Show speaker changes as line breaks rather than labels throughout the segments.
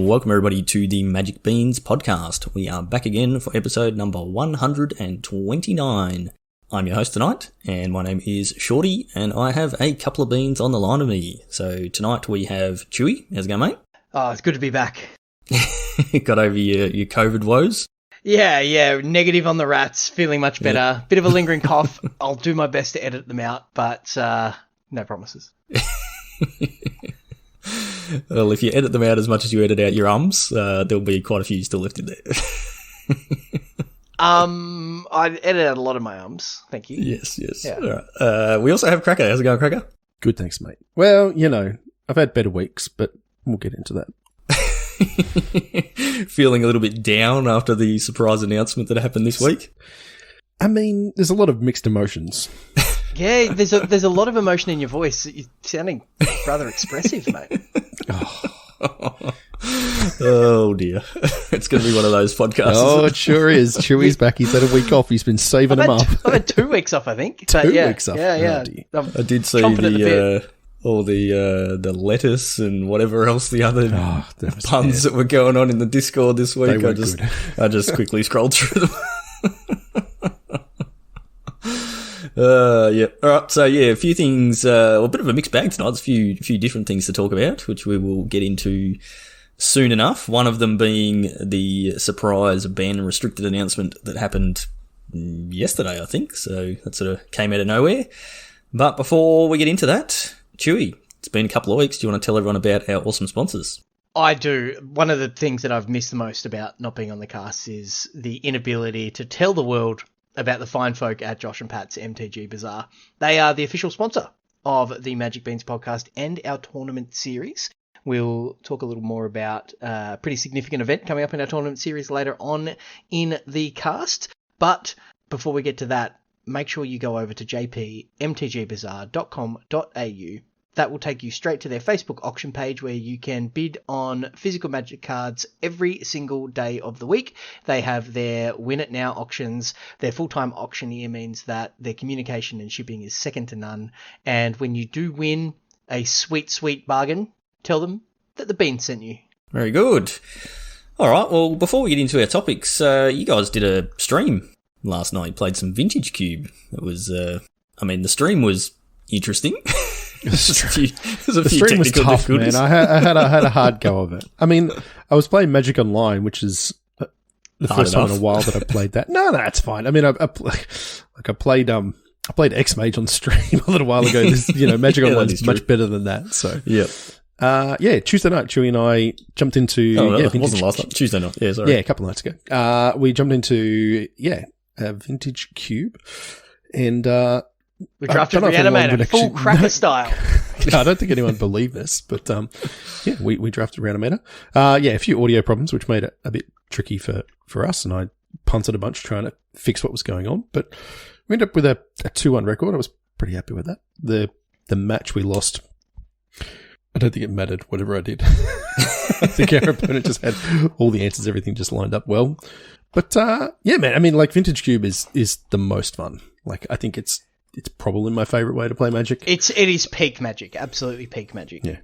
welcome everybody to the Magic Beans podcast. We are back again for episode number 129. I'm your host tonight, and my name is Shorty, and I have a couple of beans on the line of me. So tonight we have Chewy. How's it going, mate?
Oh, it's good to be back.
Got over your COVID woes?
Yeah, negative on the rats, feeling much better.
Yeah.
Bit of a lingering cough. I'll do my best to edit them out, but no promises.
Well, if you edit them out as much as you edit out your ums, there'll be quite a few still left in there.
I edit out a lot of my ums. Thank you.
Yes.
Yeah.
All right. We also have Cracker. How's it going, Cracker?
Good, thanks, mate. Well, you know, I've had better weeks, but we'll get into that.
Feeling a little bit down after the surprise announcement that happened this week?
I mean, there's a lot of mixed emotions.
Yeah, there's a lot of emotion in your voice. You're sounding rather expressive, mate.
Oh dear. It's going to be one of those podcasts.
Oh, it sure is. Chewy's back. He's had a week off. He's been saving them up.
I've had 2 weeks off, I think.
Two weeks off?
Yeah.
Oh,
I did see all the lettuce and whatever else the other puns that were going on in the Discord this week. I just quickly scrolled through them. Yeah. All right. So yeah, a few things. A bit of a mixed bag tonight. There's a few different things to talk about, which we will get into soon enough. One of them being the surprise ban and restricted announcement that happened yesterday, I think. So that sort of came out of nowhere. But before we get into that, Chewy, it's been a couple of weeks. Do you want to tell everyone about our awesome sponsors?
I do. One of the things that I've missed the most about not being on the cast is the inability to tell the world about the fine folk at Josh and Pat's MTG Bazaar. They are the official sponsor of the Magic Beans podcast and our tournament series. We'll talk a little more about a pretty significant event coming up in our tournament series later on in the cast. But before we get to that, make sure you go over to jpmtgbazaar.com.au. That will take you straight to their Facebook auction page where you can bid on physical Magic cards every single day of the week. They have their Win It Now auctions. Their full-time auctioneer means that their communication and shipping is second to none. And when you do win a sweet, sweet bargain, tell them that the bean sent you.
Very good. All right. Well, before we get into our topics, you guys did a stream last night. Played some Vintage Cube. It was, the stream was interesting.
The stream was tough, man. I had a hard go of it. I mean, I was playing Magic Online, which is the first time in a while that I played that. No, it's fine. I mean, I played X-Mage on stream a little while ago. Magic Online is much better than that. So
yeah,
Tuesday night, Chewy and I jumped into.
It wasn't last night. Tuesday night. Yeah, sorry.
Yeah, a couple of nights ago. We jumped into Vintage Cube, and
we drafted Reanimator, full cracker style.
I don't think anyone believed this, but we drafted Reanimator. A few audio problems, which made it a bit tricky for us, and I punted a bunch trying to fix what was going on. But we ended up with a 2-1 record. I was pretty happy with that. The match we lost, I don't think it mattered, whatever I did. I think our opponent just had all the answers, everything just lined up well. But man, I mean, like, Vintage Cube is the most fun. Like, I think it's probably my favorite way to play Magic.
It is peak Magic, absolutely peak Magic.
Yeah.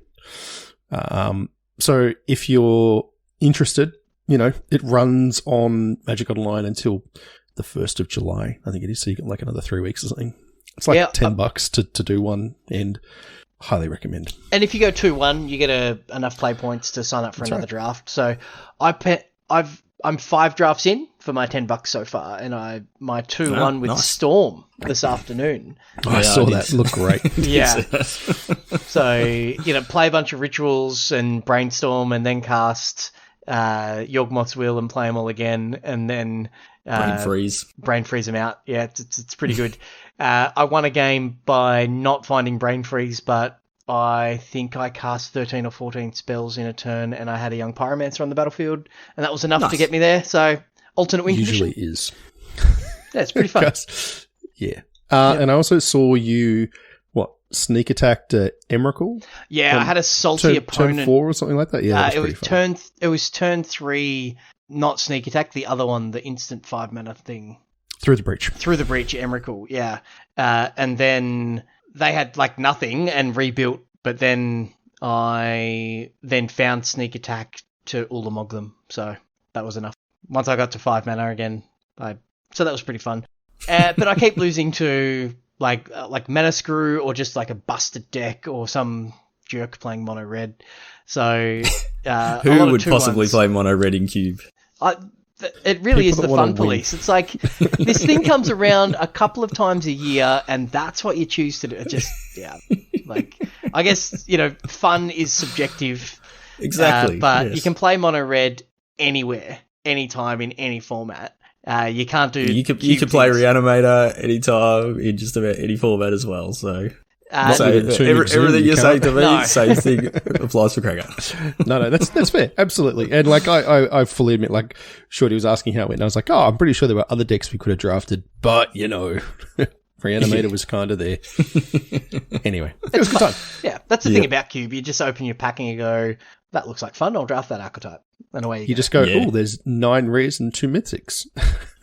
So if you're interested, it runs on Magic Online until the 1st of July, I think it is. So you got like another 3 weeks or something. It's like $10 to do one, and highly recommend.
And if you go 2-1, you get enough play points to sign up for another draft. So I'm 5 drafts in for my $10 so far, and my 2-1 with nice. Storm this afternoon.
I saw that. Looked great.
Yeah. So, play a bunch of rituals and brainstorm, and then cast Yawgmoth's Will and play them all again, and then brain freeze them out. Yeah, it's pretty good. I won a game by not finding brain freeze, but I think I cast 13 or 14 spells in a turn, and I had a young pyromancer on the battlefield, and that was enough to get me there. So, alternate win
usually
condition.
Is.
Yeah, it's pretty fun.
Yeah. And I also saw you, sneak attacked Emrakul?
Yeah, I had a salty opponent.
Turn 4 or something like that? Yeah,
it was turn 3, not sneak attack, the other one, the instant 5 mana thing.
Through the breach,
Emrakul, yeah. And then they had nothing and rebuilt, but then I found sneak attack to Ulamog them, so that was enough. Once I got to 5 mana again, so that was pretty fun. But I keep losing to like Mana Screw or just like a busted deck or some jerk playing mono red. So
who would possibly play mono red in Cube?
It really is the fun police. It's like this thing comes around a couple of times a year, and that's what you choose to do. It just like I guess fun is subjective.
Exactly,
but you can play mono red anywhere, anytime, in any format. You can't do. You can
play Reanimator anytime in just about any format as well. So. Everything you're saying to me, same thing applies for Cracker.
No, that's fair, absolutely. And like I fully admit, like Shorty was asking how it went, and I was like, I'm pretty sure there were other decks we could have drafted, but Reanimator was kind of there. Anyway, it was a good time.
Yeah, that's the thing about Cube. You just open your pack and you go, that looks like fun. I'll draft that archetype. And away you go.
Just go, there's 9 rares and 2 mythics.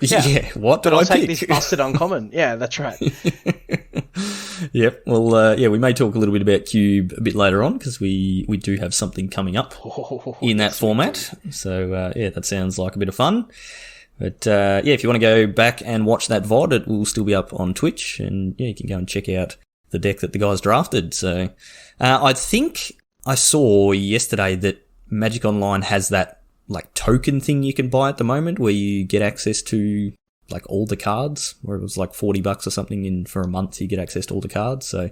Yeah, what did
I'll
I
take
pick?
This busted uncommon. Yeah, that's right.
Yep. Well, we may talk a little bit about Cube a bit later on because we do have something coming up in that format. So, that sounds like a bit of fun. But, if you want to go back and watch that VOD, it will still be up on Twitch. And, you can go and check out the deck that the guys drafted. So, I think I saw yesterday that Magic Online has that, like, token thing you can buy at the moment where you get access to, like, all the cards, where it was like $40 or something, and for a month you get access to all the cards. So,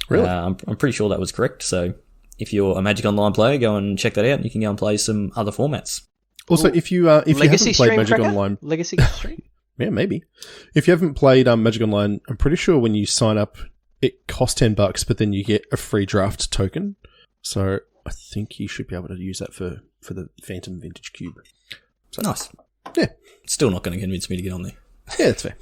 really?
I'm pretty sure that was correct. So, if you're a Magic Online player, go and check that out, and you can go and play some other formats.
Also, if you haven't played Magic Online,
Legacy Stream,
yeah, maybe. If you haven't played Magic Online, I'm pretty sure when you sign up, it costs $10, but then you get a free draft token. So I think you should be able to use that for the Phantom Vintage Cube.
So, nice.
Yeah.
Still not going to convince me to get on there.
Yeah, that's fair.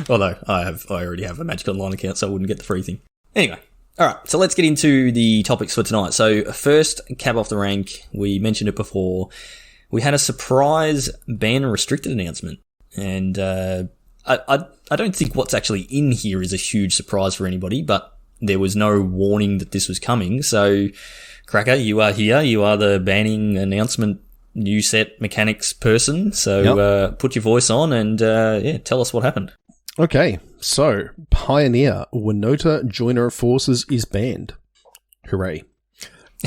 Although I already have a Magic Online account, so I wouldn't get the free thing. Anyway. All right, so let's get into the topics for tonight. So first, cab off the rank. We mentioned it before. We had a surprise ban and restricted announcement, and I don't think what's actually in here is a huge surprise for anybody, but there was no warning that this was coming. So, Cracker, you are here. You are the banning announcement new set mechanics person. So put your voice on and tell us what happened.
Okay, so Pioneer Winota Joiner of Forces is banned. Hooray.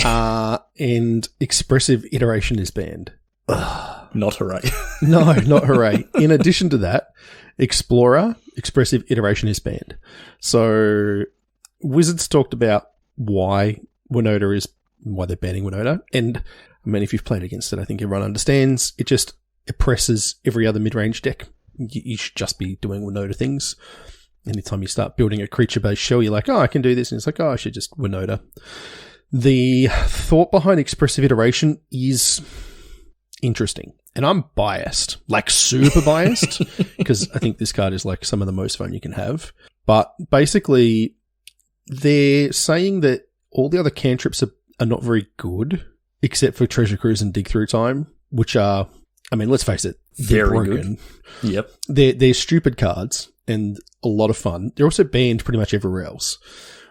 And Expressive Iteration is banned.
Not hooray.
No, not hooray. In addition to that, Explorer, Expressive Iteration is banned. So Wizards talked about why they're banning Winota. And I mean, if you've played against it, I think everyone understands. It oppresses every other mid-range deck. You should just be doing Winota things. Anytime you start building a creature-based shell, you're like, I can do this. And it's like, I should just Winota. The thought behind Expressive Iteration is interesting. And I'm biased, like super biased, because I think this card is like some of the most fun you can have. But basically, they're saying that all the other cantrips are not very good, except for Treasure Cruise and Dig Through Time, which are, I mean, let's face it, they're
very
broken.
Good. Yep.
They're stupid cards and a lot of fun. They're also banned pretty much everywhere else.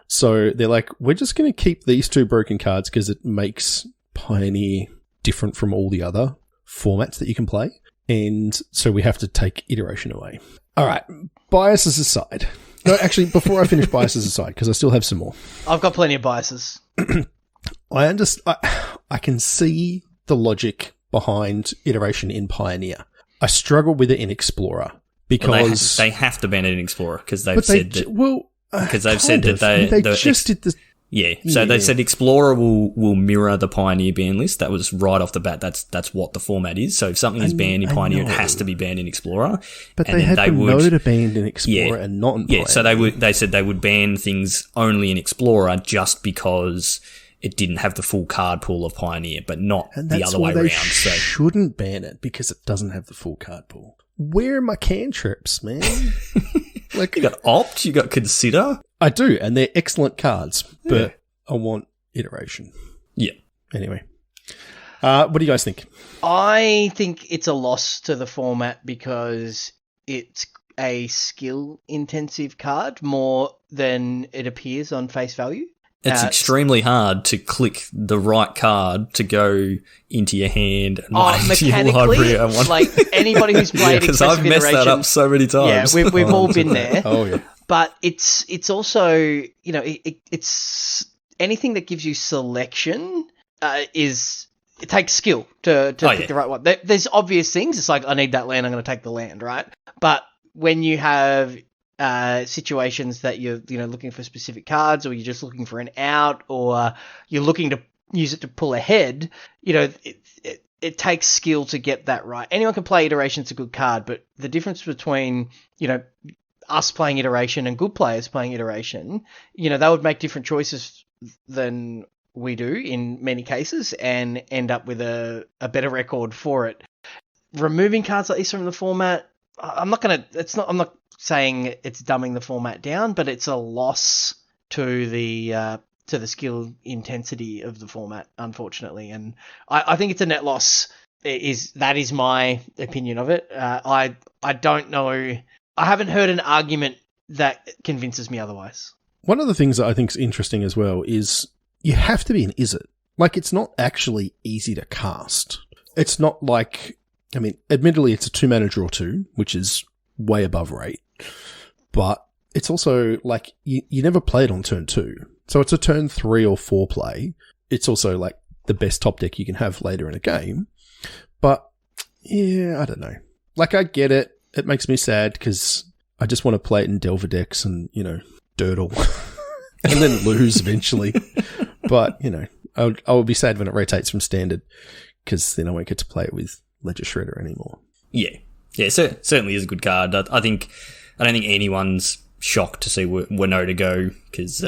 So they're like, we're just going to keep these 2 broken cards because it makes Pioneer different from all the other formats that you can play. And so we have to take Iteration away. All right. Biases aside. No, actually, before I finish biases aside, because I still have some more.
I've got plenty of biases.
I can see the logic behind Iteration in Pioneer. I struggle with it in Explorer because
they have to ban it in Explorer because they've said that. Well, because they've said that
they just did this.
Yeah, so they said Explorer will mirror the Pioneer ban list. That was right off the bat. That's what the format is. So if something is banned in Pioneer, it has to be banned in Explorer.
But they had Winota banned in Explorer and not in Pioneer.
Yeah, so they said they would ban things only in Explorer just because it didn't have the full card pool of Pioneer, but not the other way around. They
shouldn't ban it because it doesn't have the full card pool. Where are my cantrips, man?
Like you got Opt, you got Consider.
I do, and they're excellent cards, but I want Iteration.
Yeah.
Anyway, what do you guys think?
I think it's a loss to the format because it's a skill-intensive card more than it appears on face value.
It's extremely hard to click the right card to go into your hand. And
mechanically, like anybody who's played
because I've messed that up so many times.
Yeah, we've all been there.
Oh yeah.
But it's also, you know, it's anything that gives you selection it takes skill to pick the right one. There's obvious things. It's like, I need that land, I'm going to take the land, right? But when you have situations that you're, you know, looking for specific cards, or you're just looking for an out, or you're looking to use it to pull ahead, you know, it takes skill to get that right. Anyone can play Iteration's a good card, but the difference between, you know, us playing Iteration and good players playing Iteration, you know, they would make different choices than we do in many cases and end up with a better record for it. Removing cards like this from the format, I'm not saying it's dumbing the format down, but it's a loss to the skill intensity of the format, unfortunately. And I think it's a net loss. That is my opinion of it. I don't know. I haven't heard an argument that convinces me otherwise.
One of the things that I think is interesting as well is you have to be an Izzet. Like, it's not actually easy to cast. It's not like, I mean, admittedly, it's a 2-mana draw 2, which is way above rate. But it's also like, you never play it on turn 2. So it's a turn 3 or 4 play. It's also like the best top deck you can have later in a game. But yeah, I don't know. Like, I get it. It makes me sad because I just want to play it in Delver decks and, you know, dirtle and then lose eventually. But, you know, I will be sad when it rotates from standard because then I won't get to play it with Ledger Shredder anymore.
Yeah. Yeah, certainly is a good card. I don't think anyone's shocked to see Winota go because,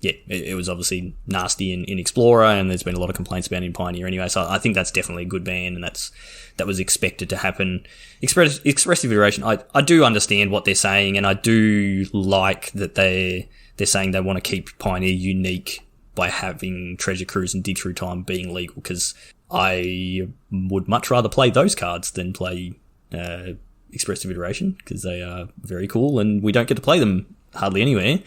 it was obviously nasty in Explorer, and there's been a lot of complaints about it in Pioneer anyway, so I think that's definitely a good ban, and that was expected to happen. Expressive Iteration, I do understand what they're saying, and I do like that they're saying they want to keep Pioneer unique by having Treasure Cruise and Dig Through Time being legal, because I would much rather play those cards than play Expressive Iteration, because they are very cool, and we don't get to play them hardly anywhere.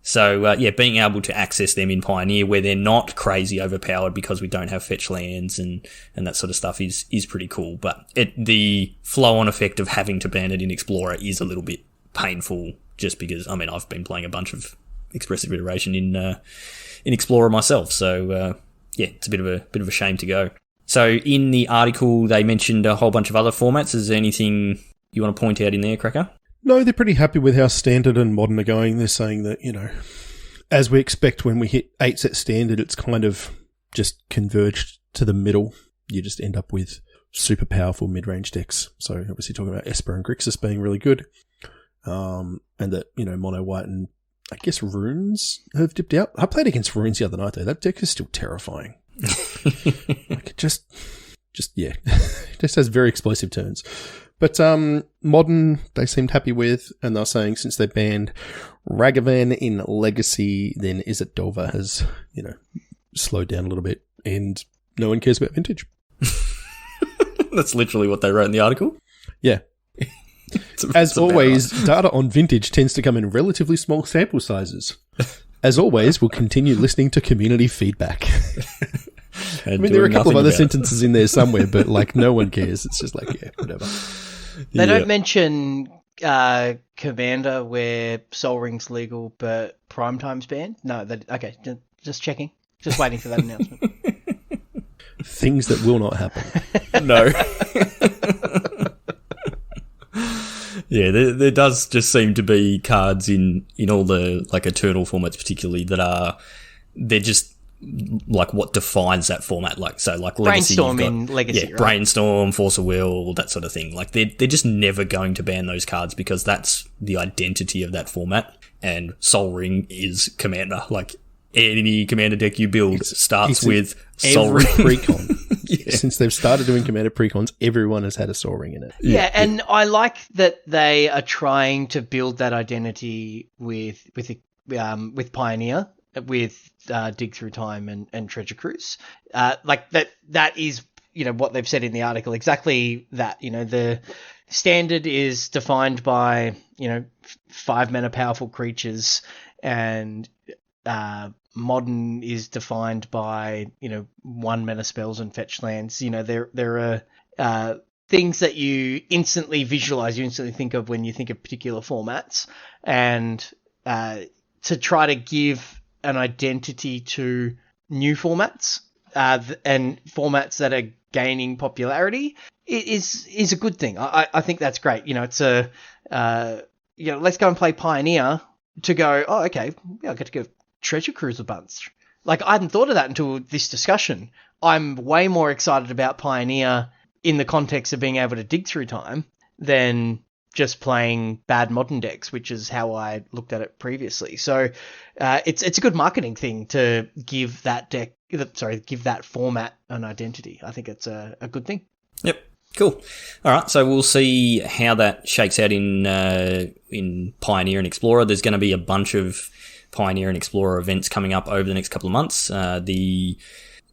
So, being able to access them in Pioneer where they're not crazy overpowered because we don't have fetch lands and that sort of stuff is pretty cool. But the flow-on effect of having to ban it in Explorer is a little bit painful, just because, I mean, I've been playing a bunch of Expressive Iteration in Explorer myself. So, it's a bit of a shame to go. So, in the article, they mentioned a whole bunch of other formats. Is there anything you want to point out in there, Cracker?
No, they're pretty happy with how standard and modern are going. They're saying that, you know, as we expect when we hit 8-set standard, it's kind of just converged to the middle. You just end up with super powerful mid-range decks. So obviously talking about Esper and Grixis being really good. And that, you know, Mono White and I guess Runes have dipped out. I played against Runes the other night though. That deck is still terrifying. Like it just has very explosive turns. But modern, they seemed happy with, and they're saying since they banned Ragavan in Legacy, then Izzet Delver has, you know, slowed down a little bit, and no one cares about Vintage.
That's literally what they wrote in the article.
Yeah. As always, data on Vintage tends to come in relatively small sample sizes. As always, we'll continue listening to community feedback. I mean, there are a couple of other sentences in there somewhere, but like no one cares. It's just like, yeah, whatever.
They don't mention Commander where Sol Ring's legal, but Primetime's banned. No, okay, just checking, just waiting for that announcement.
Things that will not happen.
No. Yeah, there does just seem to be cards in all the like Eternal formats, particularly they're just like what defines that format. Like so, like Legacy,
Brainstorm in Legacy, right?
Brainstorm, Force of Will, that sort of thing. Like they're just never going to ban those cards because that's the identity of that format. And Sol Ring is Commander. Like any Commander deck you build starts with Sol Ring.
Precon. Yeah. Since they've started doing Commander precons, everyone has had a Sol Ring in it.
Yeah, and I like that they are trying to build that identity with Pioneer, with Dig Through Time and Treasure Cruise. Like that is, you know, what they've said in the article, exactly that. You know, the standard is defined by, you know, 5 mana powerful creatures and Modern is defined by, one mana spells and fetch lands. There are things that you instantly visualize, you instantly think of when you think of particular formats, and to try to give an identity to new formats and formats that are gaining popularity is a good thing. I think that's great. It's let's go and play Pioneer to go, oh, okay, I get to go Treasure Cruiser bunch. Like, I hadn't thought of that until this discussion. I'm way more excited about Pioneer in the context of being able to dig through time than just playing bad Modern decks, which is how I looked at it previously. So it's a good marketing thing to give that format an identity. I think it's a good thing.
Yep. Cool. All right, so we'll see how that shakes out in Pioneer and Explorer. There's going to be a bunch of Pioneer and Explorer events coming up over the next couple of months. The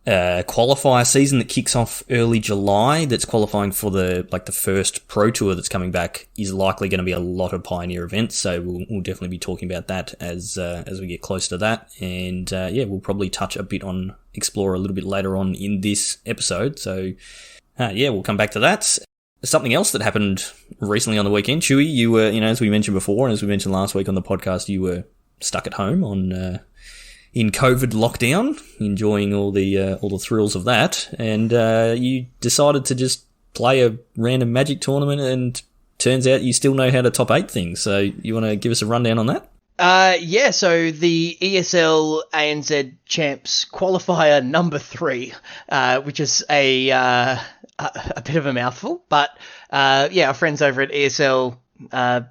qualifier season that kicks off early July, that's qualifying for the first Pro Tour that's coming back, is likely going to be a lot of Pioneer events. So we'll definitely be talking about that as we get close to that. And we'll probably touch a bit on Explorer a little bit later on in this episode. So we'll come back to that. Something else that happened recently on the weekend, Chewy, you were, as we mentioned before, and as we mentioned last week on the podcast, you were stuck at home in COVID lockdown, enjoying all the thrills of that, and you decided to just play a random Magic tournament, and turns out you still know how to top 8 things. So you want to give us a rundown on that?
So the ESL ANZ Champs qualifier number 3, which is a bit of a mouthful, but our friends over at ESL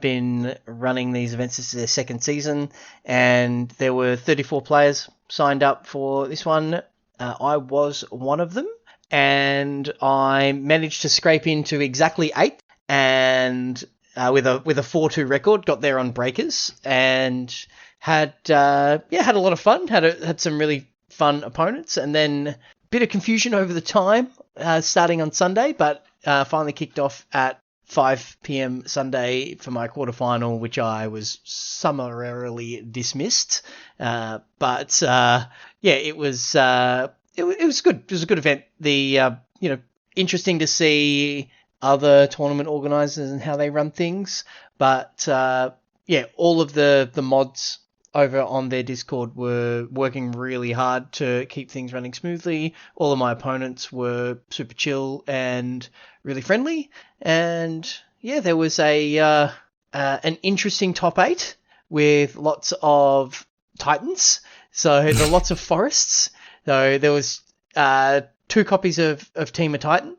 been running these events. This is their second season, and there were 34 players signed up for this one. I was one of them, and I managed to scrape into exactly 8, and with a 4-2 record, got there on breakers, and had a lot of fun. Had some really fun opponents, and then a bit of confusion over the time starting on Sunday, but finally kicked off at 5 p.m. Sunday for my quarterfinal, which I was summarily dismissed. It was good. It was a good event. Interesting to see other tournament organisers and how they run things. But all of the mods over on their Discord were working really hard to keep things running smoothly. All of my opponents were super chill and really friendly. And there was an interesting top 8 with lots of Titans. So there were lots of forests. So there was 2 copies of Team of Titan,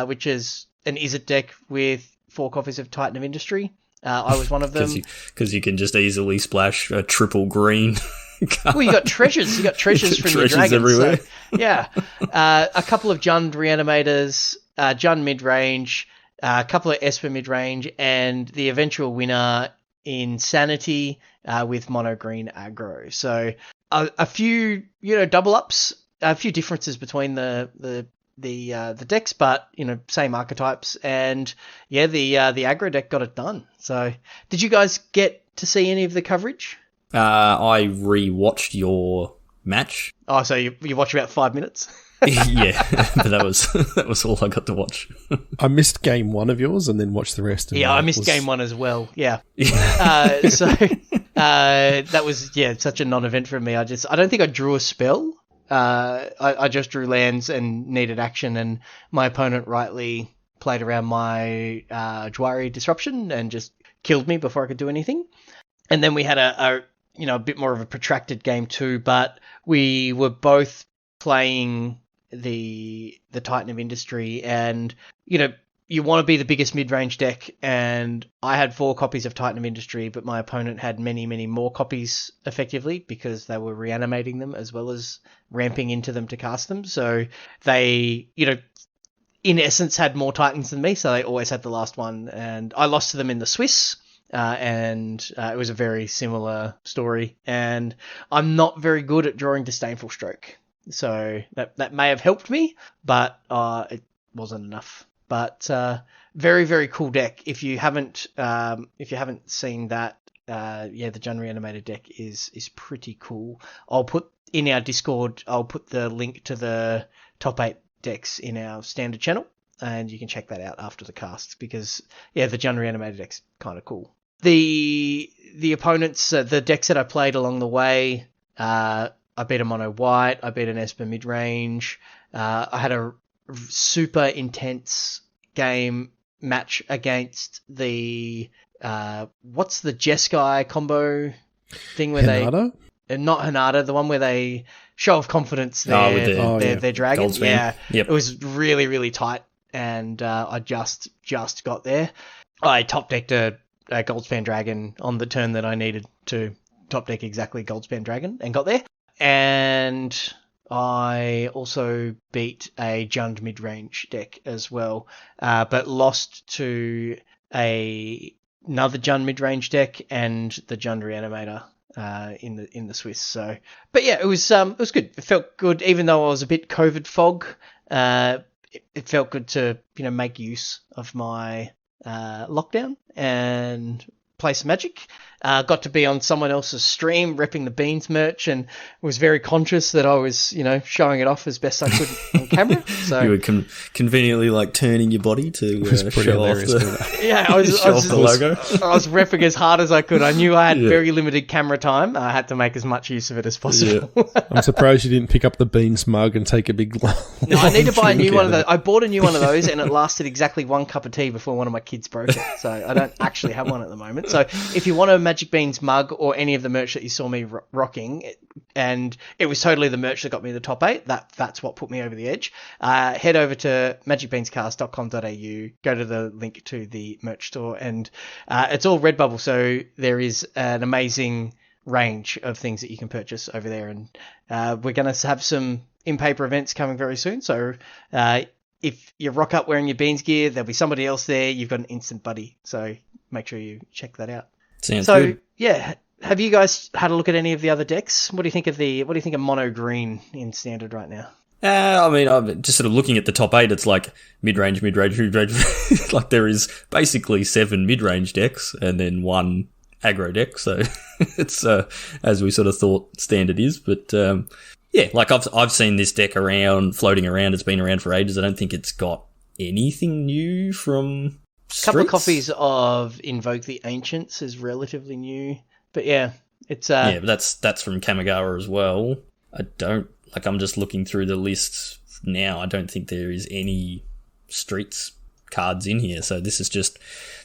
which is an Izzet deck with 4 copies of Titan of Industry. I was one of them.
Because you can just easily splash a triple green.
Well, you got treasures. You got treasures from your dragons.
Everywhere.
So, a couple of Jund Reanimators, Jund mid-range, a couple of Esper mid-range, and the eventual winner Insanity with mono green aggro. So a few double ups, a few differences between the decks, but same archetypes, and the aggro deck got it done. So did you guys get to see any of the coverage?
I re-watched your match.
Oh, so you watched about 5 minutes?
Yeah, but that was all I got to watch.
I missed game 1 of yours and then watched the rest. And
I missed game 1 as well. Yeah. So that was such a non-event for me. I don't think I drew a spell. I just drew lands and needed action, and my opponent rightly played around my Jwari disruption and just killed me before I could do anything. And then we had a bit more of a protracted game 2, but we were both playing the Titan of Industry, and you want to be the biggest mid-range deck, and I had 4 copies of Titan of Industry, but my opponent had many, many more copies effectively because they were reanimating them as well as ramping into them to cast them. So they, in essence had more Titans than me, so they always had the last one, and I lost to them in the Swiss, and it was a very similar story, and I'm not very good at drawing Disdainful Stroke, so that may have helped me, but it wasn't enough. But very, very cool deck. If you haven't seen that, the January animated deck is pretty cool. I'll put in our Discord, I'll put the link to the top 8 decks in our standard channel, and you can check that out after the cast, because the January animated deck's kind of cool. The opponents, the decks that I played along the way, I beat a mono white, I beat an Esper mid range, I had a super intense game match against the what's the Jeskai combo thing where
Hinata?
Not Hinata, the one where they show off confidence their dragon.
Yep.
It was really, really tight, and I just got there. I top decked a Goldspan Dragon on the turn that I needed to top deck exactly Goldspan Dragon, and got there. And I also beat a Jund mid-range deck as well, but lost to another Jund mid-range deck and the Jund Reanimator in the Swiss. So, but yeah, it was good. It felt good, even though I was a bit COVID fog. It felt good to make use of my lockdown and play some Magic. Got to be on someone else's stream repping the Beans merch, and was very conscious that I was, showing it off as best I could on camera. So
you were conveniently turning your body to show off the logo.
I was repping as hard as I could. I knew I had very limited camera time. I had to make as much use of it as possible.
Yeah. I'm surprised you didn't pick up the Beans mug and take a big No,
I need to buy a new one of those. I bought a new one of those, and it lasted exactly one cup of tea before one of my kids broke it. So I don't actually have one at the moment. So if you want a Magic Beans mug or any of the merch that you saw me rocking, and it was totally the merch that got me the top 8, that's what put me over the edge, head over to magicbeanscast.com.au, go to the link to the merch store, and it's all Redbubble, so there is an amazing range of things that you can purchase over there, and we're going to have some in-paper events coming very soon, so if you rock up wearing your Beans gear, there'll be somebody else there. You've got an instant buddy, so make sure you check that out.
Sounds good.
Yeah, have you guys had a look at any of the other decks? What do you think of mono green in standard right now?
I'm just sort of looking at the top 8. It's like mid-range. Like there is basically 7 mid-range decks and then 1 aggro deck. So it's as we sort of thought standard is. But I've seen this deck floating around. It's been around for ages. I don't think it's got anything new from Streets.
Couple of copies of Invoke the Ancients is relatively new, but it's
but that's from Kamigawa as well. I'm just looking through the list now. I don't think there is any Streets cards in here, so this is just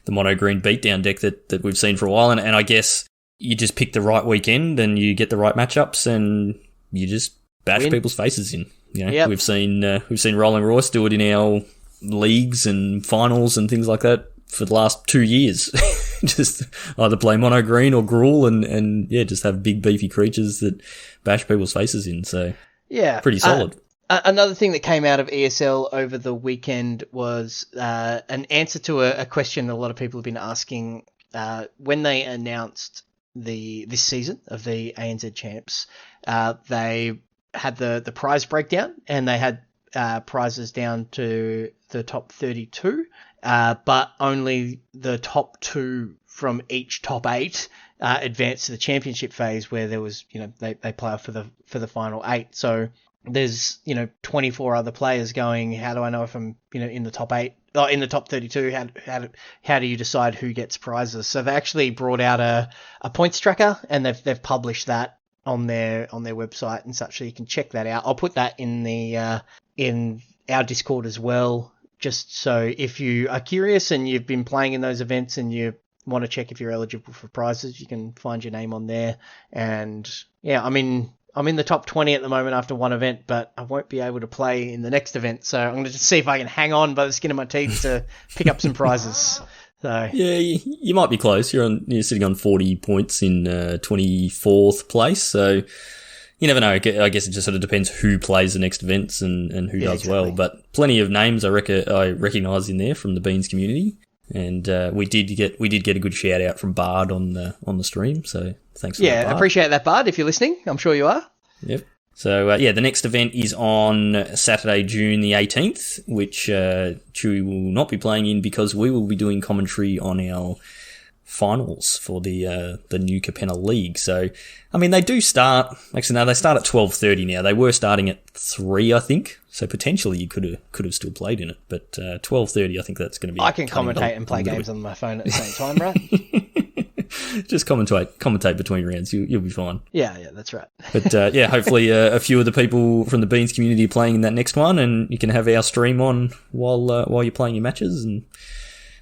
the mono green beatdown deck that we've seen for a while, and I guess you just pick the right weekend and you get the right matchups and you just bash people's faces in. We've seen Rolling Royce do it in our leagues and finals and things like that for the last 2 years. Just either play mono green or Gruul and just have big beefy creatures that bash people's faces in. So pretty solid.
Another thing that came out of ESL over the weekend was an answer to a question a lot of people have been asking when they announced this season of the ANZ champs. They had the prize breakdown, and they had prizes down to the top 32, but only the top 2 from each top 8 advanced to the championship phase, where there was, they play off for the final 8. So there's 24 other players going, how do I know if I'm in the top 8 or in the top 32? How do you decide who gets prizes? So they actually brought out a points tracker, and they've published that on their website and such, so you can check that out. I'll put that in the in our Discord as well, just so if you are curious and you've been playing in those events and you want to check if you're eligible for prizes, you can find your name on there. And I'm in the top 20 at the moment after one event, but I won't be able to play in the next event, so I'm going to just see if I can hang on by the skin of my teeth to pick up some prizes. So
you might be close. You're sitting on 40 points in 24th place, so you never know. I guess it just sort of depends who plays the next events and who does exactly. Well. But plenty of names I recognise in there from the Beans community, and we did get a good shout out from Bard on the stream. So thanks for that, Bard.
I appreciate that, Bard. If you're listening, I'm sure you are.
Yep. So, the next event is on Saturday, June the 18th, which Chewy will not be playing in because we will be doing commentary on our finals for the new Capenna League. So, I mean, they do start. Actually, no, they start at 12:30 now. They were starting at 3, I think. So potentially you could have still played in it. But 12:30, I think that's going to be.
I can commentate and play games on my phone at the same time, right?
Just commentate between rounds. You'll be fine.
Yeah, that's right.
But hopefully a few of the people from the Beans community are playing in that next one, and you can have our stream on while you're playing your matches and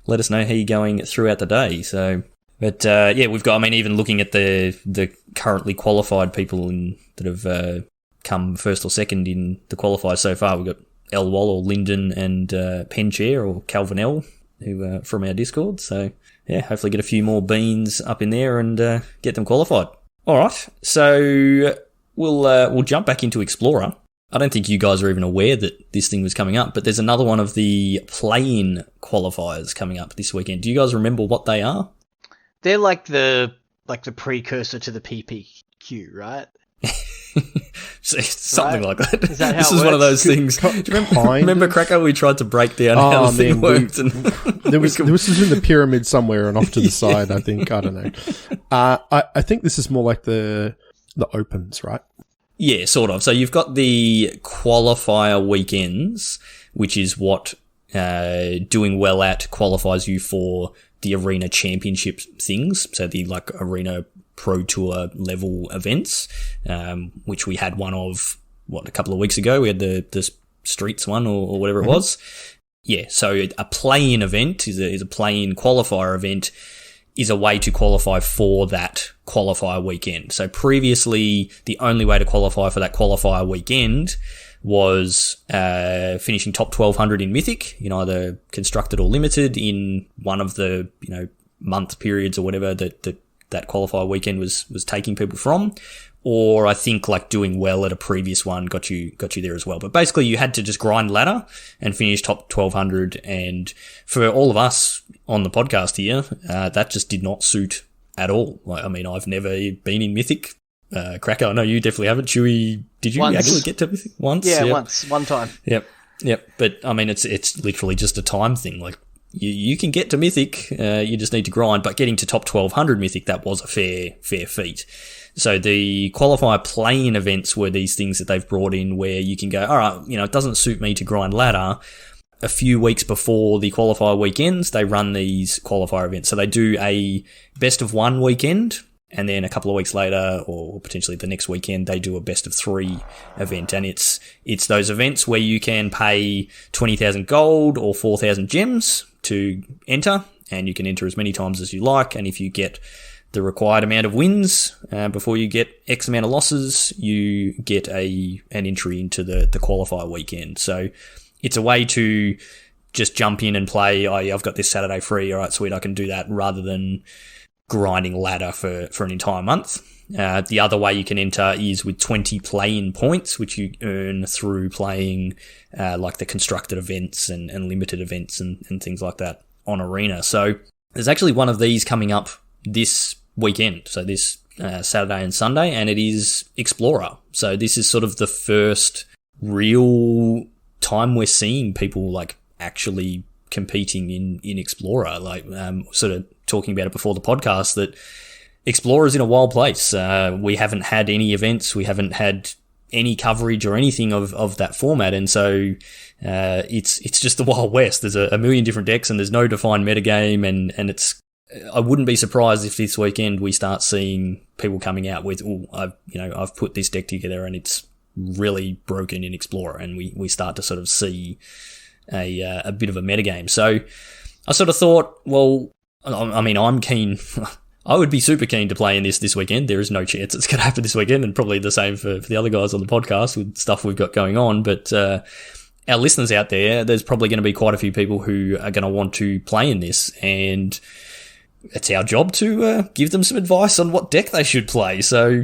let us know how you're going throughout the day. So, but we've got. I mean, even looking at the currently qualified people that have come first or second in the qualifiers so far, we've got El Wall or Lyndon and Penchair or Calvin L, who from our Discord. So yeah, hopefully get a few more beans up in there and get them qualified. All right, so we'll jump back into Explorer. I don't think you guys are even aware that this thing was coming up, but there's another one of the play-in qualifiers coming up this weekend. Do you guys remember what they are?
They're like the precursor to the PPQ, right?
Something like that.
Is that how
this
it
is
works?
one of those things. Do you remember Cracker? We tried to break down how the thing worked. And
this was in the pyramid somewhere and off to the side, I think. I don't know. I think this is more like the Opens, right?
Yeah, sort of. So you've got the qualifier weekends, which is what doing well at qualifies you for the Arena Championship things. So the Arena Pro Tour level events, which we had one of, a couple of weeks ago. We had the Streets one or whatever it was. Yeah, so a play-in event is a play-in qualifier event is a way to qualify for that qualifier weekend. So previously, the only way to qualify for that qualifier weekend was finishing top 1200 in Mythic, in either constructed or limited, in one of the month periods or whatever that qualifier weekend was taking people from, or I think doing well at a previous one got you there as well. But basically, you had to just grind ladder and finish top 1200. And for all of us on the podcast here, that just did not suit at all. I've never been in Mythic. Cracker, I know you definitely haven't. Chewy, did you actually get to Mythic once?
Yeah, once, one time.
Yep. But it's literally just a time thing. You can get to Mythic, you just need to grind, but getting to top 1200 Mythic, that was a fair feat. So the qualifier play-in events were these things that they've brought in where you can go, all right, it doesn't suit me to grind ladder. A few weeks before the qualifier weekends, they run these qualifier events. So they do a best of 1 weekend, and then a couple of weeks later, or potentially the next weekend, they do a best of 3 event. And it's those events where you can pay 20,000 gold or 4,000 gems to enter, and you can enter as many times as you like. And if you get the required amount of wins before you get X amount of losses, you get an entry into the qualifier weekend. So it's a way to just jump in and play, I've got this Saturday free, all right, sweet, I can do that, rather than grinding ladder for an entire month. The other way you can enter is with 20 play-in points, which you earn through playing the constructed events and limited events and things like that on Arena. So there's actually one of these coming up this weekend, so this Saturday and Sunday, and it is Explorer. So this is sort of the first real time we're seeing people actually competing in Explorer, sort of talking about it before the podcast, that Explorer's in a wild place. We haven't had any events, we haven't had any coverage or anything of that format, and so it's just the Wild West. There's a million different decks, and there's no defined metagame, and it's. I wouldn't be surprised if this weekend we start seeing people coming out with, I've put this deck together and it's really broken in Explorer, and we start to sort of see a bit of a metagame. So I sort of thought, well, I'm keen. I would be super keen to play in this weekend. There is no chance it's going to happen this weekend, and probably the same for the other guys on the podcast with stuff we've got going on. But our listeners out there's probably going to be quite a few people who are going to want to play in this, and it's our job to give them some advice on what deck they should play. So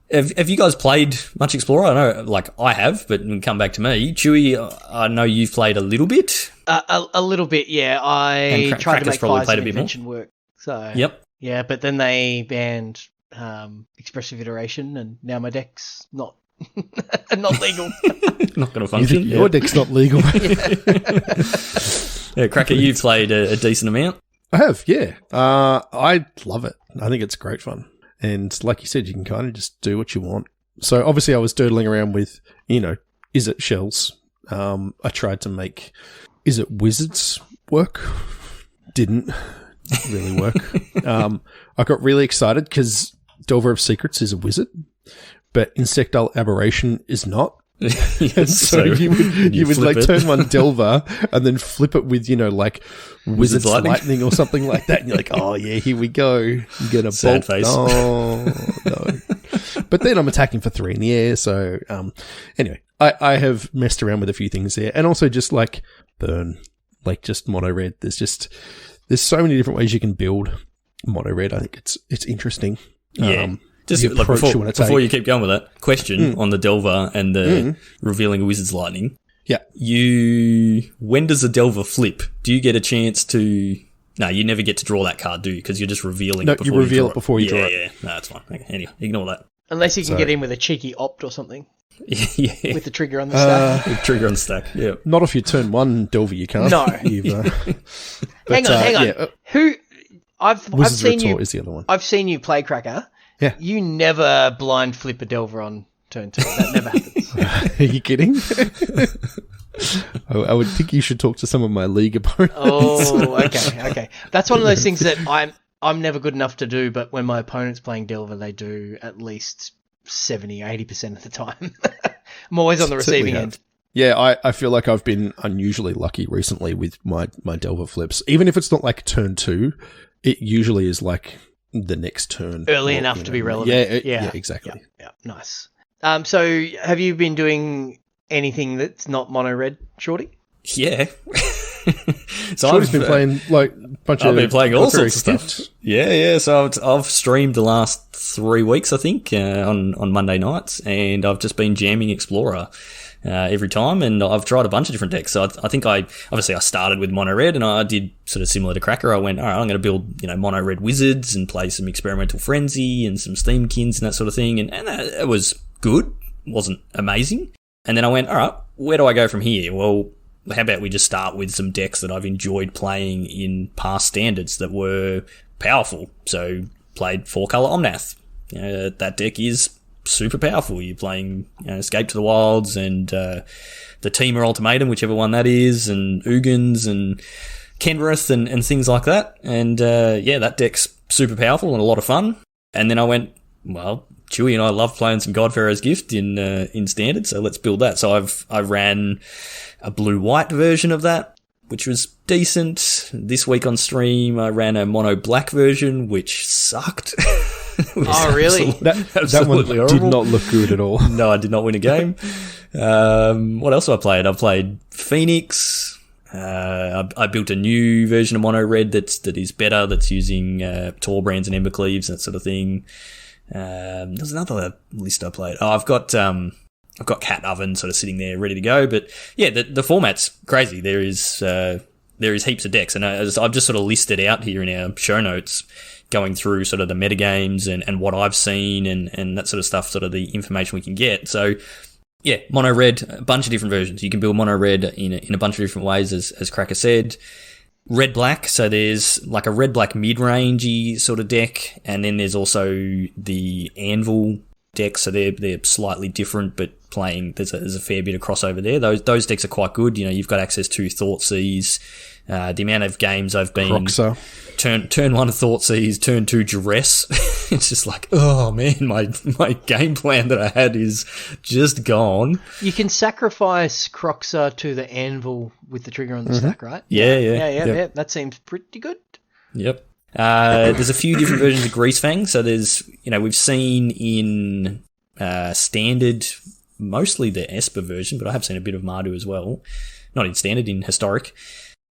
have you guys played much Explorer? I know, I have, but come back to me. Chewy, I know you've played a little bit.
A little bit, yeah. I tried to make Fires and Invention work. So
yep.
Yeah, but then they banned expressive iteration, and now my deck's not legal.
Not going to function.
Your deck's not legal.
Yeah, Cracker, you've played a decent amount.
I have, yeah. I love it. I think it's great fun. And like you said, you can kind of just do what you want. So obviously I was doodling around with, is it shells? I tried to make, is it wizards work? Didn't really work. I got really excited because Delver of Secrets is a wizard, but Insectile Aberration is not. So you would like turn one Delver and then flip it with, Wizard's Lightning or something like that. And you're like, oh yeah, here we go. You're going to bolt.
Face.
Oh, no. But then I'm attacking for 3 in the air. So, anyway, I have messed around with a few things there, and also just burn, just mono red. There's so many different ways you can build mono red. I think it's interesting.
Yeah. Just before you keep going with that, question on the Delver and the revealing a Wizard's Lightning.
Yeah.
When does the Delver flip? Do you get a chance to... No, you never get to draw that card, do you? Because you're just revealing it before you reveal it
before you draw it.
Yeah, no, that's fine. Okay, anyway, ignore that.
Unless you can get in with a cheeky opt or something.
Yeah.
With the trigger on the stack.
With trigger on the stack, yeah.
Not if you turn one Delver, you can't.
No.
Hang
on.
Yeah.
I've seen you...
is the other one.
I've seen you play Cracker.
Yeah.
You never blind flip a Delver on turn 2. That never happens.
Are you kidding? I would think you should talk to some of my league opponents.
Oh, okay. That's one of those things that I'm never good enough to do, but when my opponent's playing Delver, they do at least 70, 80% of the time. I'm always on the receiving end.
Yeah, I feel like I've been unusually lucky recently with my Delver flips. Even if it's not turn 2, it usually is the next turn.
Early enough to be relevant.
Yeah, exactly.
Yeah, nice. So have you been doing anything that's not mono red, Shorty?
Yeah. So
Shorty's been playing
I've been playing all sorts of stuff. Yeah. So I've streamed the last 3 weeks, I think, on Monday nights, and I've just been jamming Explorer every time, and I've tried a bunch of different decks. So I think I started with mono red, and I did sort of similar to Cracker. I went, all right, I'm going to build mono red wizards and play some Experimental Frenzy and some Steamkins and that sort of thing, and it was good. Wasn't amazing. And then I went, all right, where do I go from here? Well, how about we just start with some decks that I've enjoyed playing in past standards that were powerful. So played 4-color Omnath. That deck is super powerful. You're playing Escape to the Wilds and the Teamer Ultimatum, whichever one that is, and Ugins and Kenrith and things like that. And that deck's super powerful and a lot of fun. And then I went, well, Chewy and I love playing some Godpharaoh's Gift in Standard, so let's build that. So I ran a blue-white version of that, which was decent. This week on stream, I ran a mono-black version, which sucked.
Oh, really?
That one did not look good at all.
No, I did not win a game. What else have I played? I played Phoenix. I built a new version of mono red that is better. That's using Tor Brands and Embercleaves, that sort of thing. There's another list I played. Oh, I've got Cat Oven sort of sitting there ready to go. But yeah, the format's crazy. There is heaps of decks, and I've just sort of listed out here in our show notes, going through sort of the metagames and what I've seen and that sort of stuff, sort of the information we can get. So yeah, mono red, a bunch of different versions. You can build mono red in a bunch of different ways, as Cracker said. Red black, so there's like a red black mid-rangey sort of deck, and then there's also the Anvil deck, so they're slightly different, but playing there's a fair bit of crossover there. Those decks are quite good. You've got access to Thoughtseize. The amount of games I've been turn 1 Thoughtseize, turn 2 Duress. It's just like, oh man, my game plan that I had is just gone.
You can sacrifice Croxa to the Anvil with the trigger on the stack, right?
Yeah.
That seems pretty good.
Yep. There's a few different versions of Greasefang. So there's, we've seen in Standard mostly the Esper version, but I have seen a bit of Mardu as well. Not in Standard, in Historic.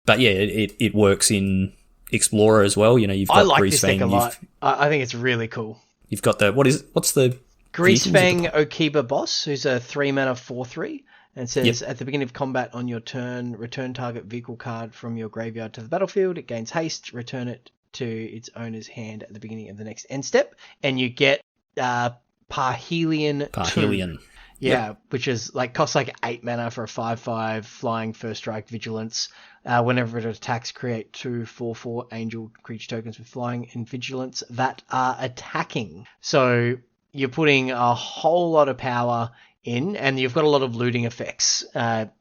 But yeah, it works in Explorer as well. You've got
I like
Greasefang.
This deck a lot. I think it's really cool.
You've got what's the
Greasefang Okiba Boss, who's a 3-mana 4/3, and says at the beginning of combat on your turn, return target vehicle card from your graveyard to the battlefield. It gains haste. Return it to its owner's hand at the beginning of the next end step, and you get Parhelion. 2. Yeah, which is costs 8 mana for a 5/5 flying first strike vigilance. Whenever it attacks, create 2 4/4 angel creature tokens with flying and vigilance that are attacking. So you're putting a whole lot of power in, and you've got a lot of looting effects.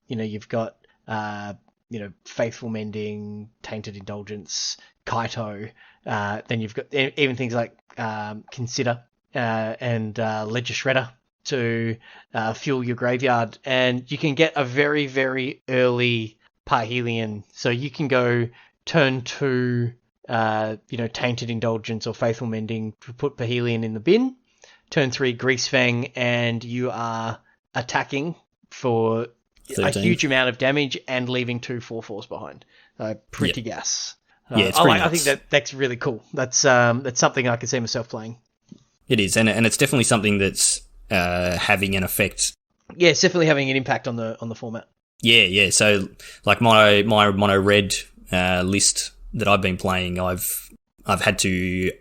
You've got Faithful Mending, Tainted Indulgence, Kaito. Then you've got even things like Consider and Ledger Shredder to fuel your graveyard, and you can get a very, very early Parhelion. So you can go turn 2, Tainted Indulgence or Faithful Mending to put Parhelion in the bin. Turn 3, Greasefang, and you are attacking for 13. A huge amount of damage and leaving 2 4/4s behind. Pretty gas.
It's pretty nice.
I think that's really cool. That's something I can see myself playing.
It is, and it's definitely something that's having an effect.
Yeah, it's definitely having an impact on the format.
Yeah. So my mono red list that I've been playing, I've had to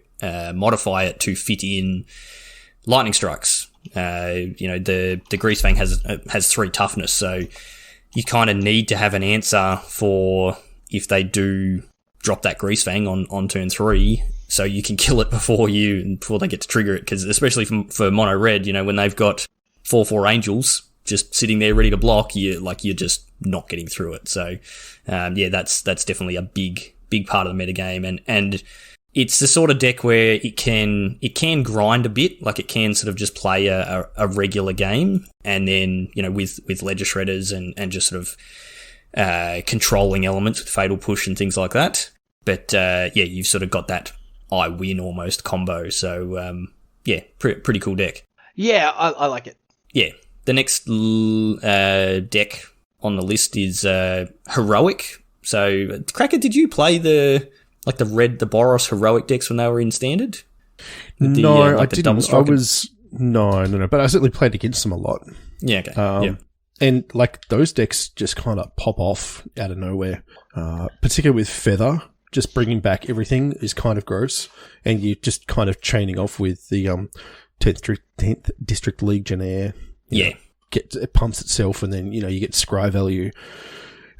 modify it to fit in lightning strikes. The Greasefang has 3 toughness, so you kind of need to have an answer for if they do drop that Greasefang on turn 3, so you can kill it before they get to trigger it. Because especially for mono red, when they've got 4/4 angels just sitting there ready to block, you're just not getting through it. So that's definitely a big part of the metagame, and it's the sort of deck where it can grind a bit, it can sort of just play a regular game, and then with Ledger Shredders and just sort of controlling elements with Fatal Push and things like that. But you've sort of got that I win almost combo. So pretty cool deck.
Yeah, I like it.
Yeah, the next deck on the list is Heroic. So Cracker, did you play the Boros Heroic decks when they were in Standard?
No, I didn't. No, but I certainly played against them a lot.
Yeah, okay.
And those decks just kind of pop off out of nowhere, particularly with Feather. Just bringing back everything is kind of gross, and you're just kind of chaining off with the 10th District Legionnaire. It pumps itself, and then you get scry value.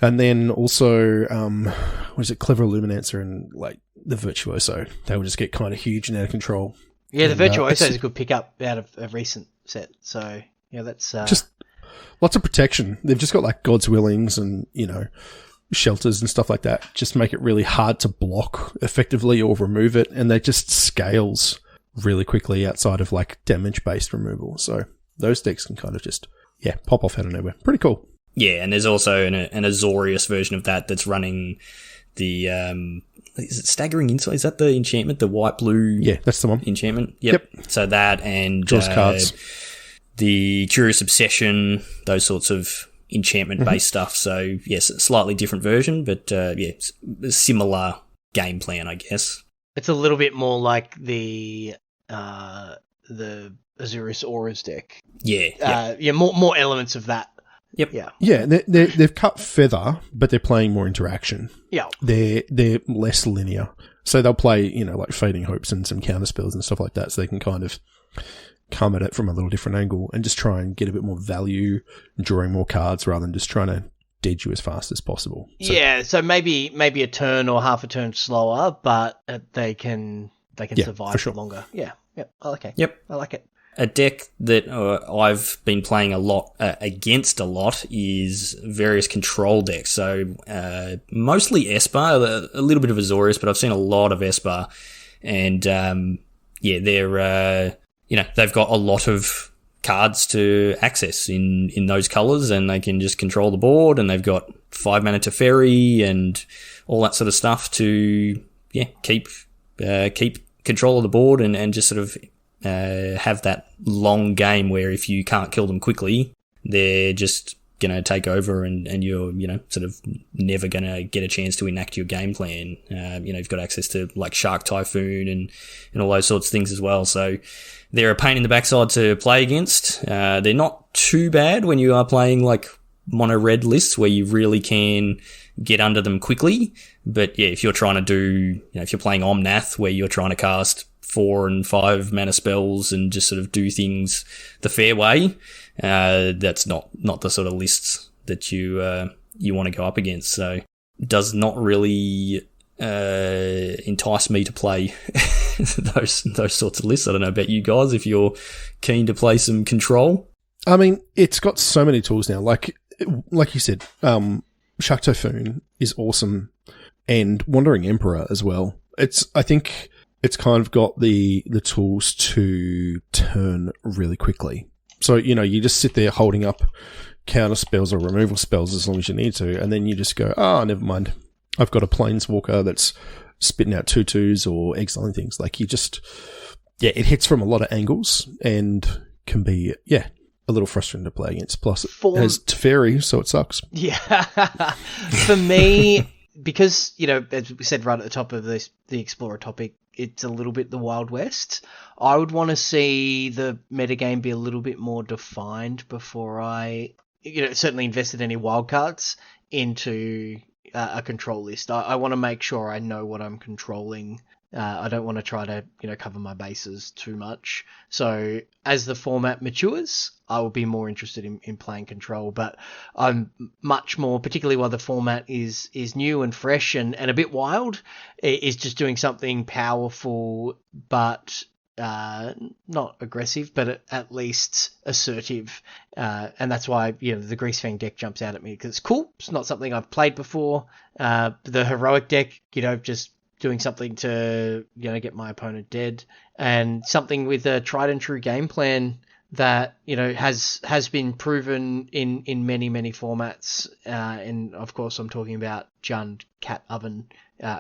And then also, Clever Illuminancer and the Virtuoso. They will just get kind of huge and out of control.
Yeah, the Virtuoso is a good pickup out of a recent set. So that's
just lots of protection. They've just got God's Willings and shelters and stuff like that. Just make it really hard to block effectively or remove it, and they just scales really quickly outside of damage based removal. So those decks can kind of just pop off out of nowhere. Pretty cool.
Yeah, and there's also an Azorius version of that's running the is it Staggering Insight? Is that the enchantment? The white-blue?
Yeah, that's the one.
Enchantment? Yep. So that and
draws cards.
The Curious Obsession, those sorts of enchantment-based stuff. So, yes, slightly different version, but similar game plan, I guess.
It's a little bit more like the Azorius Auras deck.
Yeah.
More elements of that.
Yep.
Yeah, they've cut Feather, but they're playing more interaction.
Yeah.
They're less linear. So they'll play, Fading Hopes and some counter spells and stuff like that, so they can kind of come at it from a little different angle and just try and get a bit more value, drawing more cards rather than just trying to dead you as fast as possible.
So maybe a turn or half a turn slower, but they can survive for longer. Yeah. I like it.
Yep.
I like it.
A deck that I've been playing a lot against a lot is various control decks. So mostly Esper, a little bit of Azorius, but I've seen a lot of Esper, and they're they've got a lot of cards to access in those colours, and they can just control the board, and they've got 5 mana Teferi and all that sort of stuff to keep control of the board and just sort of have that long game where if you can't kill them quickly, they're just going to take over and you're, sort of never going to get a chance to enact your game plan. You've got access to Shark Typhoon and all those sorts of things as well. So they're a pain in the backside to play against. They're not too bad when you are playing mono red lists where you really can get under them quickly. But if you're trying to do, if you're playing Omnath where you're trying to cast 4 and 5 mana spells and just sort of do things the fair way, that's not the sort of lists that you want to go up against. So does not really entice me to play those sorts of lists. I don't know about you guys, if you're keen to play some control.
I mean, it's got so many tools now. Like you said, Shark Typhoon is awesome, and Wandering Emperor as well. I think it's kind of got the tools to turn really quickly. So, you just sit there holding up counter spells or removal spells as long as you need to, and then you just go, never mind. I've got a Planeswalker that's spitting out 2/2s or exiling things. Like, it hits from a lot of angles and can be, a little frustrating to play against. Plus, it has Teferi, so it sucks.
Yeah. For me, because, as we said right at the top of the Explorer topic, it's a little bit the Wild West. I would want to see the metagame be a little bit more defined before I, certainly invested any wildcards into a control list. I want to make sure I know what I'm controlling. I don't want to try to, cover my bases too much. So as the format matures, I will be more interested in playing control. But I'm much more, particularly while the format is new and fresh and a bit wild, is just doing something powerful but not aggressive, but at least assertive. And that's why, the Greasefang deck jumps out at me, because it's cool. It's not something I've played before. The Heroic deck, just doing something to, get my opponent dead, and something with a tried and true game plan that, has been proven in many, many formats. And of course, I'm talking about Jund Cat Oven,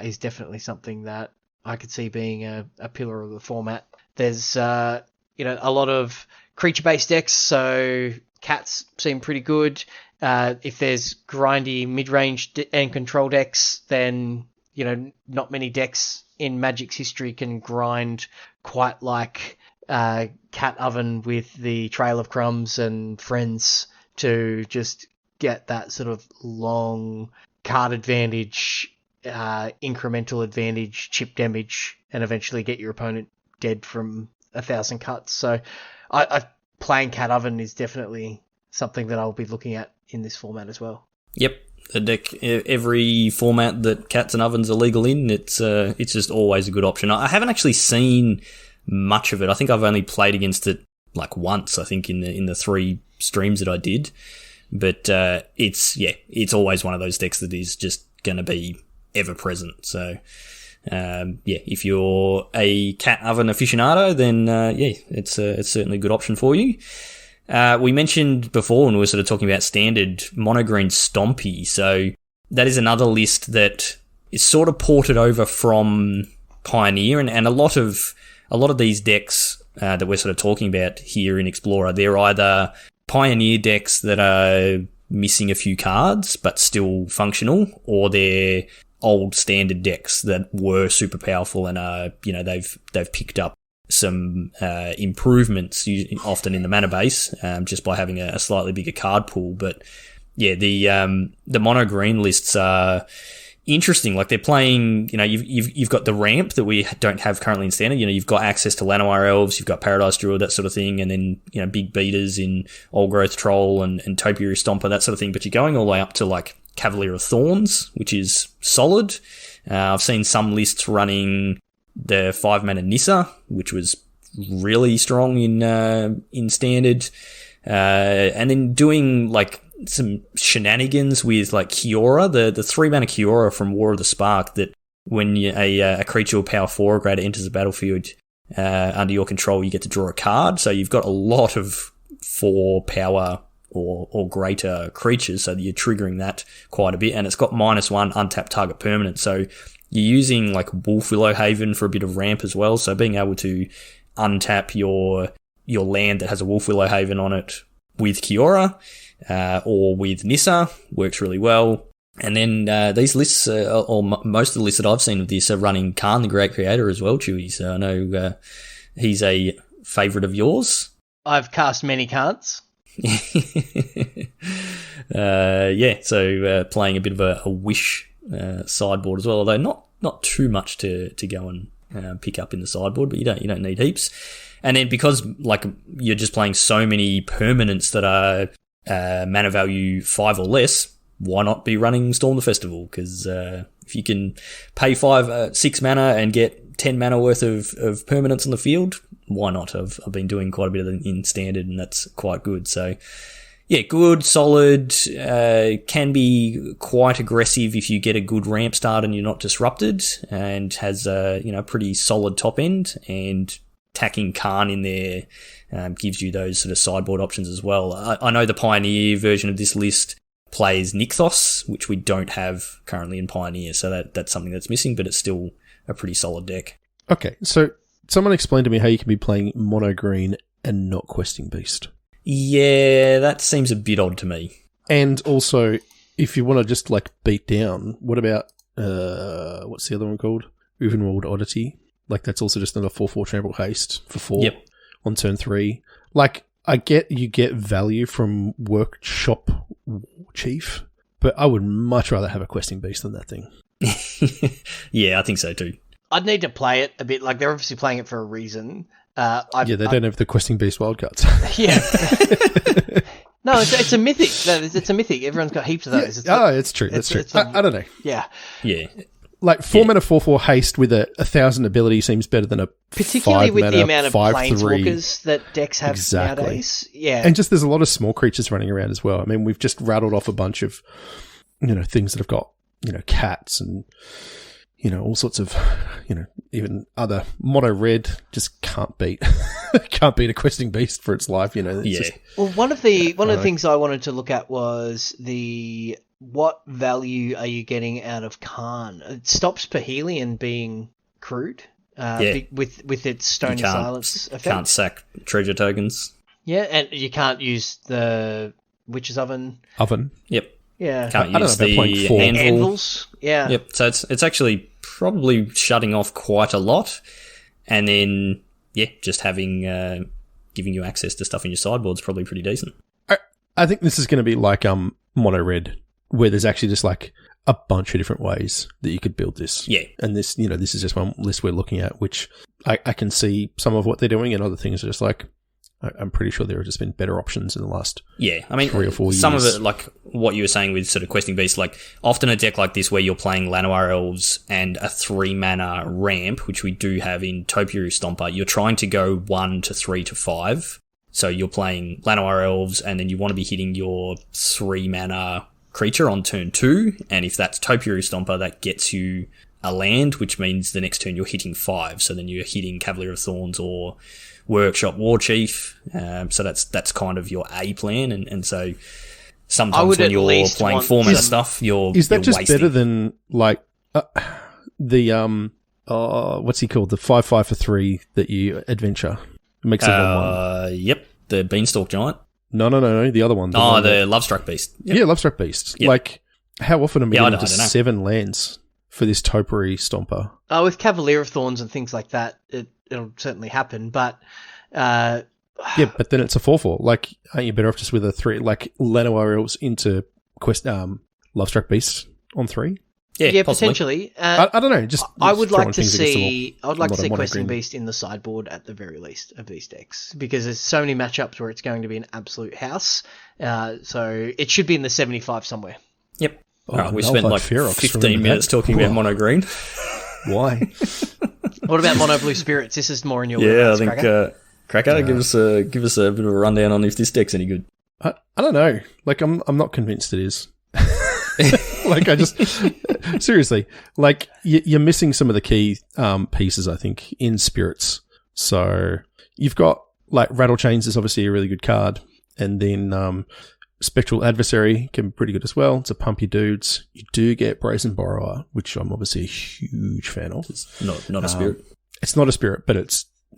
is definitely something that I could see being a pillar of the format. There's, a lot of creature-based decks, so cats seem pretty good. If there's grindy mid-range and control decks, then, not many decks in Magic's history can grind quite like Cat Oven with the Trail of Crumbs and Friends to just get that sort of long card advantage, incremental advantage, chip damage, and eventually get your opponent dead from 1,000 cuts. So I playing Cat Oven is definitely something that I'll be looking at in this format as well.
Yep. The deck, every format that Cats and Ovens are legal in, it's just always a good option. I haven't actually seen much of it. I think I've only played against it like once, I think, in the 3 streams that I did. But it's always one of those decks that is just going to be ever present. So if you're a Cat Oven aficionado, then it's certainly a good option for you. We mentioned before when we were sort of talking about standard Monogreen Stompy, so that is another list that is sort of ported over from Pioneer, and a lot of these decks that we're sort of talking about here in Explorer, they're either Pioneer decks that are missing a few cards but still functional, or they're old standard decks that were super powerful and they've picked up some improvements, often in the mana base, just by having a slightly bigger card pool. But the mono green lists are interesting. Like, they're playing, you've got the ramp that we don't have currently in standard. You've got access to Llanowar Elves, you've got Paradise Druid, that sort of thing, and then big beaters in Old Growth Troll and Topiary Stomper, that sort of thing. But you're going all the way up to like Cavalier of Thorns, which is solid. I've seen some lists running the 5-mana Nissa, which was really strong in standard, and then doing like some shenanigans with like Kiora, the 3-mana Kiora from War of the Spark, that when a creature with power 4 or greater enters the battlefield under your control, you get to draw a card. So you've got a lot of 4 power or greater creatures, so that you're triggering that quite a bit, and it's got -1 untapped target permanent. So you're using like Wolf Willowhaven for a bit of ramp as well. So being able to untap your land that has a Wolf Willowhaven on it with Kiora or with Nissa works really well. And then these lists, or most of the lists that I've seen of this, are running Khan, the Great Creator, as well, Chewy. So I know he's a favourite of yours.
I've cast many cards.
So playing a bit of a wish sideboard as well, although not too much to go and pick up in the sideboard, but you don't need heaps. And then because like you're just playing so many permanents that are mana value 5 or less, why not be running Storm the Festival? Because if you can pay 6 mana and get 10 mana worth of permanents on the field, why not? I've been doing quite a bit of it in Standard, and that's quite good. So yeah, good, solid, can be quite aggressive if you get a good ramp start and you're not disrupted, and has a pretty solid top end, and tacking Khan in there gives you those sort of sideboard options as well. I know the Pioneer version of this list plays Nykthos, which we don't have currently in Pioneer, so that's something that's missing, but it's still a pretty solid deck.
Okay, so someone explain to me how you can be playing mono green and not questing beast.
Yeah, that seems a bit odd to me.
And also, if you want to just like beat down, what about what's the other one called? Uvenwald Oddity. Like that's also just another 4/4 trample haste for 4 on turn 3. Like I get you get value from Workshop Chief, but I would much rather have a questing beast than that thing.
Yeah, I think so too.
I'd need to play it a bit. Like they're obviously playing it for a reason.
They don't have the questing beast wildcards.
Yeah. No, it's a mythic. It's a mythic. Everyone's got heaps of those.
Yeah. It's true. That's true. I don't know.
Yeah.
Yeah.
Like 4 mana 4/4 haste with a 1,000 ability seems better than a
particularly
5
with
mana,
the amount of
5/3.
planeswalkers that decks have nowadays. Yeah.
And just there's a lot of small creatures running around as well. I mean, we've just rattled off a bunch of things that have got cats and all sorts of even other mono red just can't beat a questing beast for its life.
Well, one of the things I wanted to look at was what value are you getting out of Khan? It stops Perhelion being crude with its Stone of Silence effect.
Can't sack treasure tokens.
Yeah, and you can't use the Witch's Oven.
Yep.
Yeah.
Can't use the
anvils. Yeah.
Yep. So it's actually probably shutting off quite a lot, and then just having giving you access to stuff in your sideboard is probably pretty decent.
I think this is going to be like mono red, where there's actually just like a bunch of different ways that you could build this.
Yeah.
And this, this is just one list we're looking at, which I can see some of what they're doing, and other things are just like, I'm pretty sure there have just been better options in the last 3 or 4 years.
Some of it, like what you were saying with sort of questing beasts, like often a deck like this where you're playing Llanowar Elves and a 3 mana ramp, which we do have in Topiary Stomper, you're trying to go 1 to 3 to 5. So you're playing Llanowar Elves, and then you want to be hitting your 3 mana creature on turn 2, and if that's Topiary Stomper, that gets you a land, which means the next turn you're hitting 5. So then you're hitting Cavalier of Thorns or Workshop War Chief. So that's kind of your A plan, and so sometimes when you're playing 4 mana stuff,
is that just
wasting.
better than like the what's he called, the 5/5 for 3 that you adventure makes it 1/1?
Yep, the Beanstalk Giant.
No, the other one.
The Lovestruck Beast.
Yep. Yeah, Lovestruck Beast. Yep. Like, how often are we getting to 7 lands for this Topiary Stomper?
With Cavalier of Thorns and things like that, it'll certainly happen, but...
yeah, but then it's a 4/4. Like, aren't you better off just with a 3, like Llanowar Elves into Lovestruck Beast on 3?
Yeah, potentially.
I don't know.
I would like to see Questing Beast in the sideboard at the very least of these decks, because there's so many matchups where it's going to be an absolute house. So it should be in the 75 somewhere.
Yep. All right, we spent like 15 minutes talking about mono green.
Why?
What about mono blue spirits? This is more in your
wheelhouse. Yeah, I think Cracker, give us a bit of a rundown on if this deck's any good.
I don't know. Like, I'm not convinced it is. Like, I just seriously, like, you're missing some of the key pieces, I think, in spirits. So you've got like Rattle Chains is obviously a really good card, and then Spectral Adversary can be pretty good as well. It's a pumpy dudes. You do get Brazen Borrower, which I'm obviously a huge fan of.
It's not a spirit.
It's not a spirit, but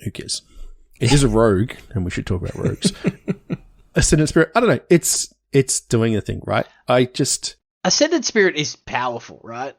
who cares? It is a rogue, and we should talk about rogues. Ascendant Spirit, I don't know. It's doing a thing, right?
Ascendant Spirit is powerful, right?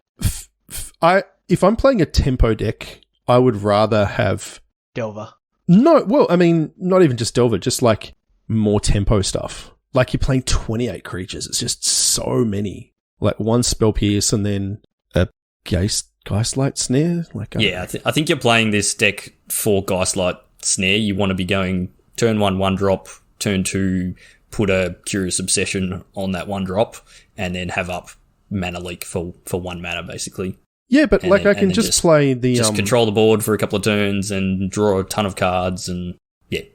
If I'm playing a tempo deck, I would rather have
Delver.
No, well, I mean, not even just Delver, just like more tempo stuff. Like, you're playing 28 creatures. It's just so many. Like, 1 Spell Pierce and then a Geist Geistlight Snare?
I think you're playing this deck for Geistlight Snare. You want to be going turn 1 drop, turn 2, put a Curious Obsession on that 1 drop, and then have up Mana Leak for 1 mana, basically.
Yeah, but I can just play the...
Just control the board for a couple of turns and draw a ton of cards and,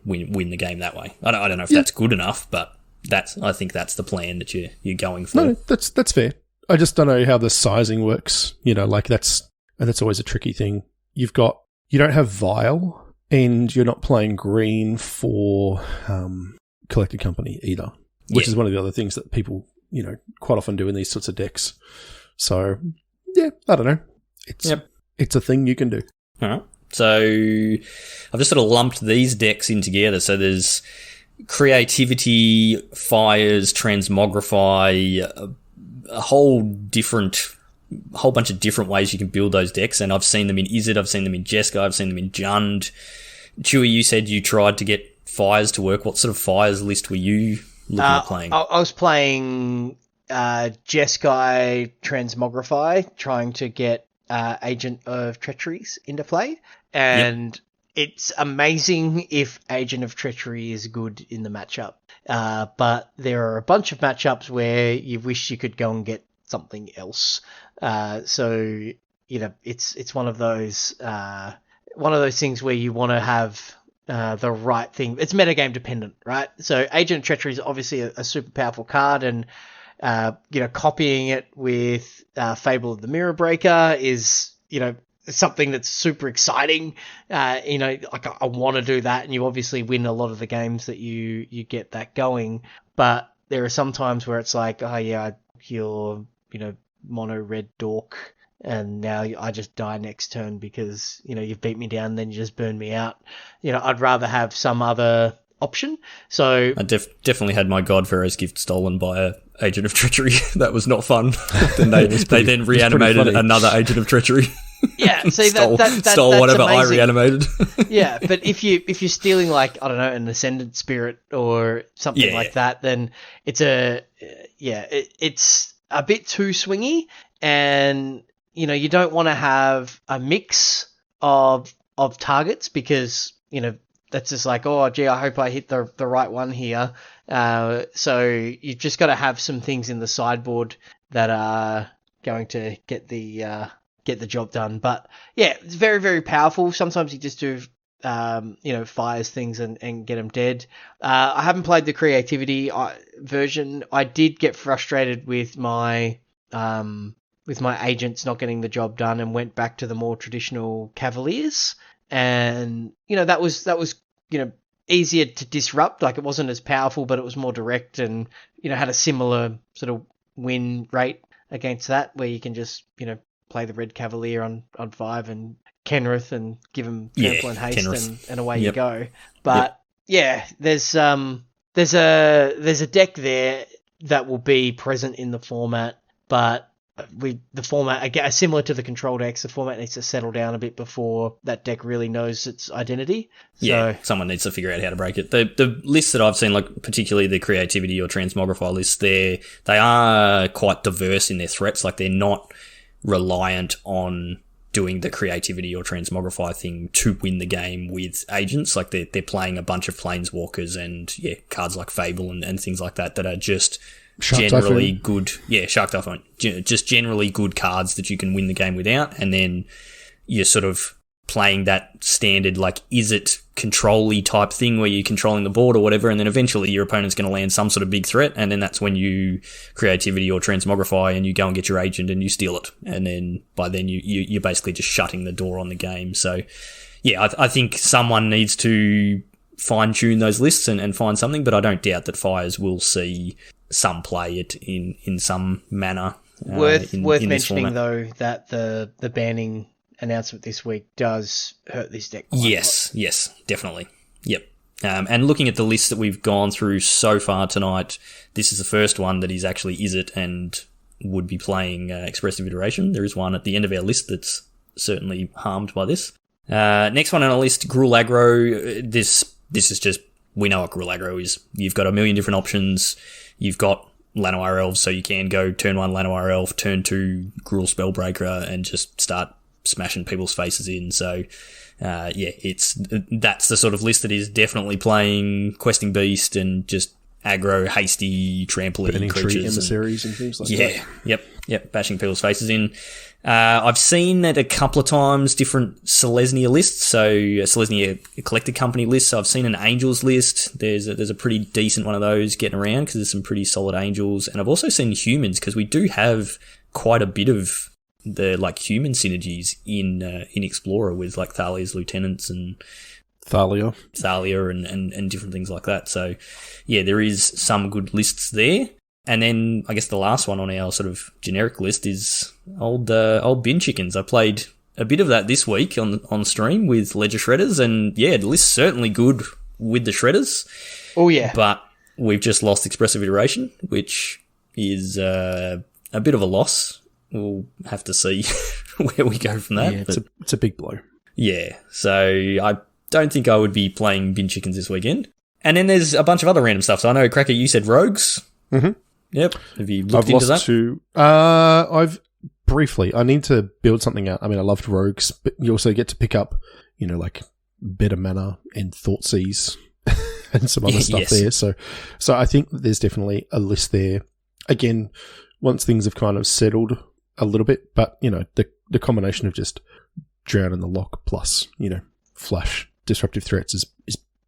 win the game that way. I don't know if that's good enough, but I think that's the plan that you're going for.
No, that's fair. I just don't know how the sizing works. That's always a tricky thing. You don't have Vial, and you're not playing green for Collected Company either, which is one of the other things that people, quite often do in these sorts of decks. So, yeah, I don't know. It's a thing you can do.
All right. So I've just sort of lumped these decks in together. So there's Creativity, Fires, Transmogrify, a whole bunch of different ways you can build those decks. And I've seen them in Izzet, I've seen them in Jeskai, I've seen them in Jund. Chewy, you said you tried to get Fires to work. What sort of Fires list were you looking at playing?
I was playing Jeskai, Transmogrify, trying to get Agent of Treacheries into play, and it's amazing if Agent of Treachery is good in the matchup, but there are a bunch of matchups where you wish you could go and get something else. So it's one of those things where you want to have the right thing. It's metagame dependent, right? So Agent of Treachery is obviously a super powerful card, and copying it with Fable of the Mirror Breaker is, something that's super exciting. I want to do that, and you obviously win a lot of the games that you get that going. But there are some times where it's like, you're, mono red dork, and now I just die next turn because, you've beat me down, then you just burn me out. I'd rather have some other option. So
I definitely had my God Pharaoh's gift stolen by a Agent of Treachery. That was not fun. Then they then reanimated another Agent of Treachery.
Yeah, see
stole
that's
whatever
amazing.
I reanimated.
Yeah, but if you're stealing an Ascendant Spirit or something like that, then it's it's a bit too swingy, and you don't want to have a mix of targets because that's just like, oh, gee, I hope I hit the right one here. So you've just got to have some things in the sideboard that are going to get the job done. But yeah, it's very, very powerful. Sometimes you just do, fires things and get them dead. I haven't played the Creativity version. I did get frustrated with my agents not getting the job done and went back to the more traditional Cavaliers. And that was easier to disrupt. Like, it wasn't as powerful, but it was more direct, and had a similar sort of win rate against that, where you can just play the red Cavalier on 5 and Kenrith and give him trample and haste, and away you go. But there's a deck there that will be present in the format, but the format, again, similar to the control decks, the format needs to settle down a bit before that deck really knows its identity. So
someone needs to figure out how to break it. The lists that I've seen, like particularly the Creativity or Transmogrify lists, they are quite diverse in their threats. Like, they're not reliant on doing the Creativity or Transmogrify thing to win the game with agents. Like, they're playing a bunch of Planeswalkers and cards like Fable and things like that are just generally good. Shark Typhoon. Just generally good cards that you can win the game without, and then you're sort of playing that standard, like, is it control-y type thing where you're controlling the board or whatever, and then eventually your opponent's going to land some sort of big threat, and then that's when you Creativity or Transmogrify and you go and get your agent and you steal it, and then by then you're basically just shutting the door on the game. So I think someone needs to fine-tune those lists and find something, but I don't doubt that Fires will see some play it in some manner.
Worth mentioning though that the banning announcement this week does hurt this deck quite a lot.
Yes, definitely. Yep. And looking at the list that we've gone through so far tonight, this is the first one that is actually Izzet and would be playing Expressive Iteration. There is one at the end of our list that's certainly harmed by this. Next one on our list, Gruul Aggro. This is just, we know what Gruul Aggro is. You've got a million different options. You've got Llanowar Elves, so you can go turn 1 Llanowar Elf, turn 2 Gruul Spellbreaker, and just start smashing people's faces in. So, that's the sort of list that is definitely playing Questing Beast and just aggro, hasty, trampling creatures.
Tree emissaries and things like that.
Yep, bashing people's faces in. I've seen it a couple of times, different Selesnya lists, so Selesnya Collector Company lists. So I've seen an Angels list. There's a pretty decent one of those getting around because there's some pretty solid Angels. And I've also seen humans because we do have quite a bit of the human synergies in Explorer with Thalia's lieutenants and Thalia and different things like that. So yeah, there is some good lists there. And then I guess the last one on our sort of generic list is old bin chickens. I played a bit of that this week on stream with Ledger Shredders, and yeah, the list's certainly good with the Shredders.
Oh yeah.
But we've just lost Expressive Iteration, which is a bit of a loss. We'll have to see where we go from that.
Yeah, it's a big blow.
Yeah, so I don't think I would be playing bin chickens this weekend. And then there's a bunch of other random stuff. So I know, Cracker, you said rogues.
Mm-hmm.
Yep. Have you looked into that?
I've briefly. I need to build something out. I mean, I loved rogues, but you also get to pick up, better mana and Thoughtseize and some other stuff there. So I think there's definitely a list there. Again, once things have kind of settled a little bit, but the combination of just Drown in the Lock plus Flash Disruptive Threats is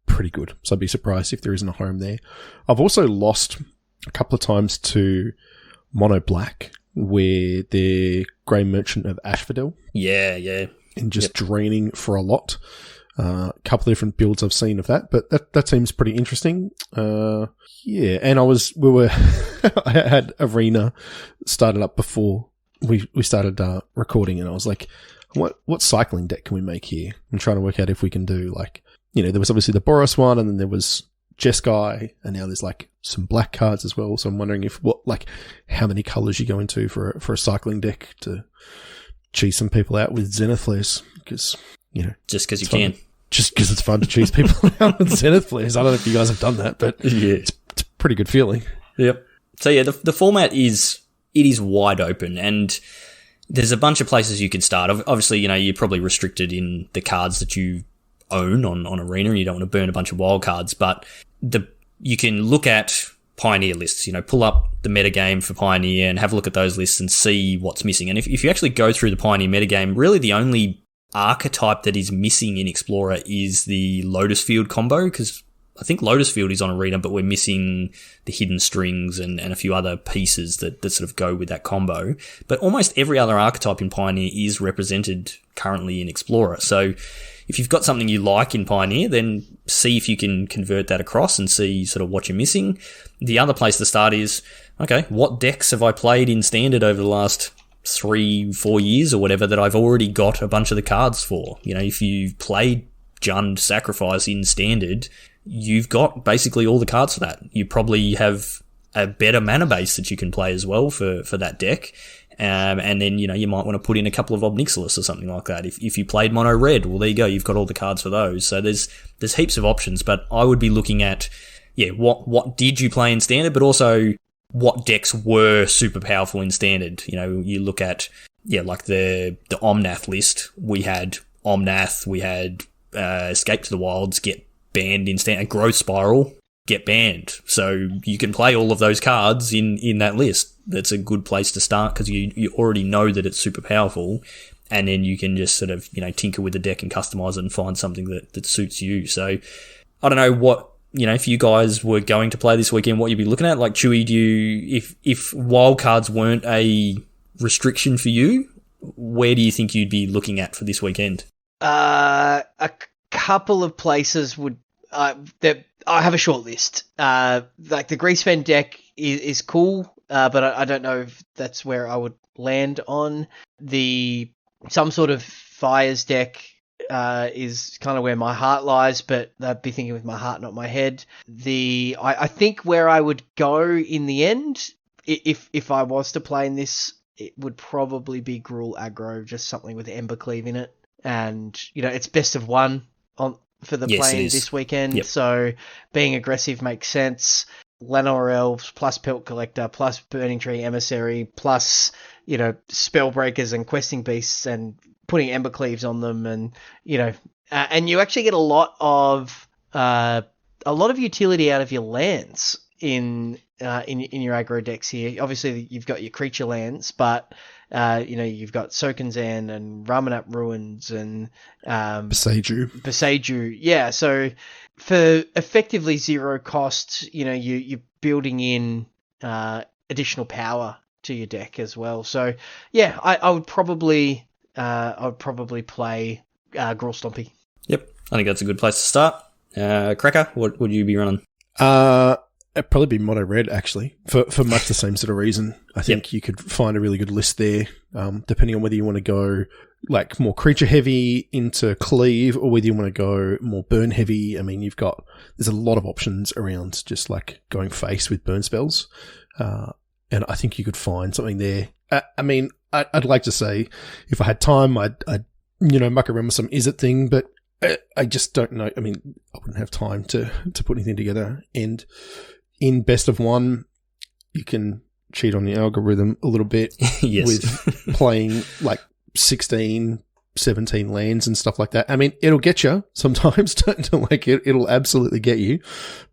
pretty good. So I'd be surprised if there isn't a home there. I've also lost a couple of times to Mono Black, where they're Grey Merchant of Asphodel.
Yeah.
And just draining for a lot. A couple of different builds I've seen of that, but that seems pretty interesting. And I had Arena started up before we started recording, and I was like, what cycling deck can we make here? I'm trying to work out if we can do there was obviously the Boros one, and then there was Jeskai, and now there's some black cards as well. So I'm wondering how many colors you go into for a cycling deck to cheese some people out with Zenith Flares, because
just because you can,
just because it's fun to cheese people out with Zenith Flares. I don't know if you guys have done that, but
yeah,
it's a pretty good feeling.
Yep. So yeah, the format is wide open, and there's a bunch of places you could start. Obviously, you're probably restricted in the cards that you own on Arena, and you don't want to burn a bunch of wild cards, but you can look at Pioneer lists, pull up the metagame for Pioneer and have a look at those lists and see what's missing. And if you actually go through the Pioneer metagame, really the only archetype that is missing in Explorer is the Lotus Field combo, because I think Lotus Field is on Arena, but we're missing the Hidden Strings and a few other pieces that sort of go with that combo. But almost every other archetype in Pioneer is represented currently in Explorer. So if you've got something you like in Pioneer, then see if you can convert that across and see sort of what you're missing. The other place to start is, okay, what decks have I played in Standard over the last 3-4 years or whatever that I've already got a bunch of the cards for? If you've played Jund Sacrifice in Standard, you've got basically all the cards for that. You probably have a better mana base that you can play as well for that deck. And then, you might want to put in a couple of Obnixilis or something like that. If you played mono red, well, there you go. You've got all the cards for those. So there's heaps of options, but I would be looking at, what did you play in Standard, but also what decks were super powerful in Standard. You look at, the Omnath list. We had Omnath, we had Escape to the Wilds get banned in Standard, Growth Spiral get banned. So you can play all of those cards in that list. That's a good place to start because you already know that it's super powerful, and then you can just sort of, tinker with the deck and customize it and find something that suits you. So I don't know what, if you guys were going to play this weekend, what you'd be looking at. Like, Chewy, if wild cards weren't a restriction for you, where do you think you'd be looking at for this weekend?
A couple of places would, I have a short list. The Greasefen deck is cool, but I don't know if that's where I would land on. Some sort of Fires deck is kind of where my heart lies, but I'd be thinking with my heart, not my head. I think where I would go in the end, if I was to play in this, it would probably be Gruul aggro, just something with Embercleave in it. And, it's best of one for the play this weekend. Yep. So being aggressive makes sense. Lenore Elves plus Pelt Collector plus Burning Tree Emissary plus, Spellbreakers and Questing Beasts and putting Ember Cleaves on them, and and you actually get a lot of utility out of your lands in your aggro decks here. Obviously, you've got your creature lands, but you've got Soken'Zan and Ramanap Ruins and Beseiju. Yeah, so for effectively zero cost, you're building in additional power to your deck as well. So yeah, I would probably play Gruul Stompy.
Yep, I think that's a good place to start. Cracker, what would you be running?
It'd probably be Mono Red, actually, for much the same sort of reason. I think you could find a really good list there, depending on whether you want to go like more creature heavy into Cleave or whether you want to go more burn heavy. I mean, there's a lot of options around just like going face with burn spells. And I think you could find something there. I mean, I'd like to say if I had time, I'd muck around with some Is It thing, but I just don't know. I mean, I wouldn't have time to put anything together. And in best of one, you can cheat on the algorithm a little bit with playing like 16, 17 lands and stuff like that. I mean, it'll get you sometimes. It'll absolutely get you.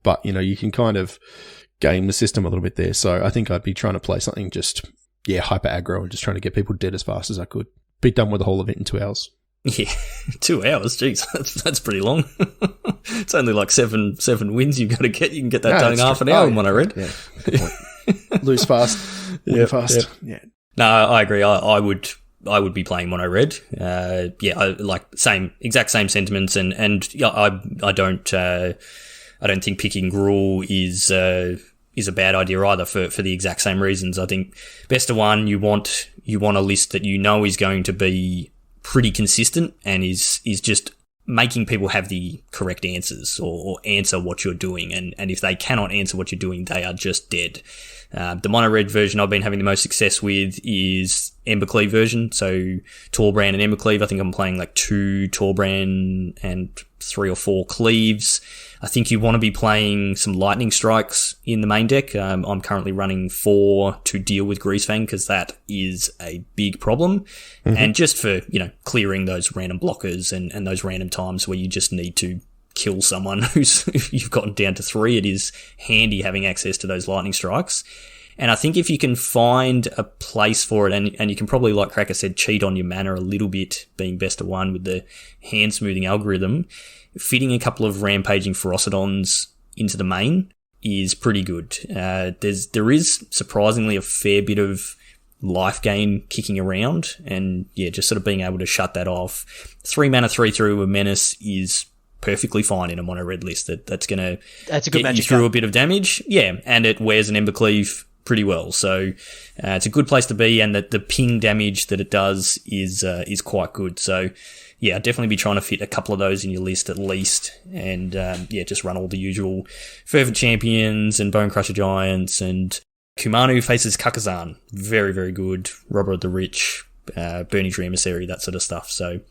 But, you can kind of game the system a little bit there. So I think I'd be trying to play something just, hyper aggro and just trying to get people dead as fast as I could. Be done with the whole event in 2 hours.
Yeah, 2 hours. Jeez, that's pretty long. It's only like seven wins you've got to get. You can get that done in half an hour. One I read.
Yeah, lose fast, win fast. Yeah.
No, I agree. I would be playing Mono Red. I like exact same sentiments, and I don't think picking Gruul is a bad idea either for the exact same reasons. I think best of one, you want a list that is going to be pretty consistent and is just making people have the correct answers or answer what you're doing. And if they cannot answer what you're doing, they are just dead. The Mono Red version I've been having the most success with is Embercleave version. So Torbrand and Embercleave. I think I'm playing like 2 Torbrand and 3 or 4 Cleaves. I think you want to be playing some Lightning Strikes in the main deck. I'm currently running 4 to deal with Greasefang because that is a big problem. Mm-hmm. And just for, clearing those random blockers and those random times where you just need to kill someone if you've gotten down to 3, it is handy having access to those Lightning Strikes. And I think if you can find a place for it, and you can probably, like Cracker said, cheat on your mana a little bit, being best of one with the hand smoothing algorithm, fitting a couple of rampaging Ferocidons into the main is pretty good. There is surprisingly a fair bit of life gain kicking around, and just sort of being able to shut that off. 3 mana 3/3 with Menace is perfectly fine in a Mono Red list. That's a good get
magic
you through a bit of damage. Yeah, and it wears an Embercleave pretty well. So it's a good place to be, and the ping damage that it does is quite good. So I'd definitely be trying to fit a couple of those in your list at least, and just run all the usual Fervent Champions and Bone Crusher Giants, and Kumanu faces Kakazan. Very, very good. Robber of the Rich, Bernie Dream Emissary, that sort of stuff. So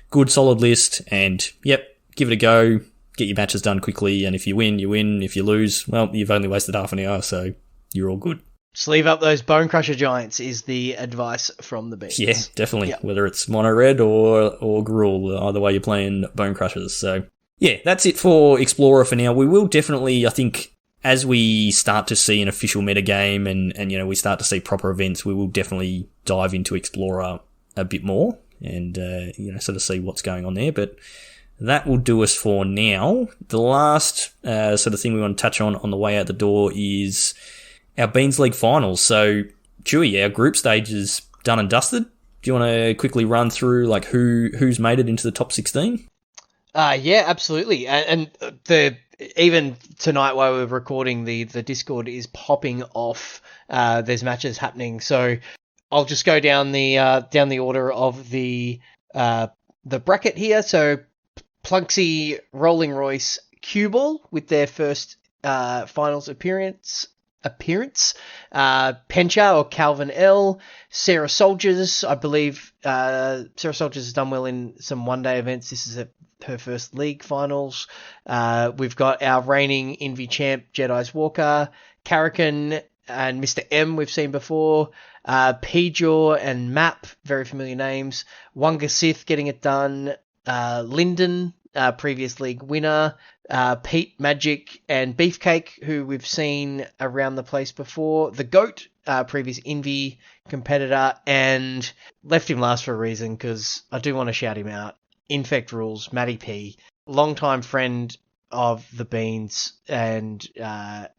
good, solid list, and give it a go. Get your matches done quickly, and if you win, you win. If you lose, well, you've only wasted half an hour, so you're all good.
Sleeve up those Bone Crusher Giants is the advice from the beans.
Yeah, definitely. Yep. Whether it's Mono Red or Gruul, either way you're playing Bone Crushers. So, that's it for Explorer for now. We will definitely, I think, as we start to see an official metagame and we start to see proper events, we will definitely dive into Explorer a bit more and, sort of see what's going on there. But that will do us for now. The last sort of thing we want to touch on the way out the door is our Beans League finals. So, Chewy, our group stage is done and dusted. Do you want to quickly run through like who's made it into the top 16?
Yeah, absolutely. And even tonight while we're recording, the Discord is popping off. There's matches happening. So I'll just go down the order of the bracket here. So Plunksy, Rolling Royce, Cue Ball with their first finals appearance. Pencha or Calvin L, Sarah Soldiers. I believe Sarah Soldiers has done well in some one-day events. This is her first league finals. We've got our reigning Envy champ, Jedi's Walker, Karakan, and Mr. M we've seen before. P-Jaw and Map, very familiar names. Wunga Sith getting it done. Lyndon, previous league winner. Pete Magic and Beefcake, who we've seen around the place before. The Goat, previous Envy competitor, and left him last for a reason because I do want to shout him out. Infect Rules, Matty P, longtime friend of the Beans and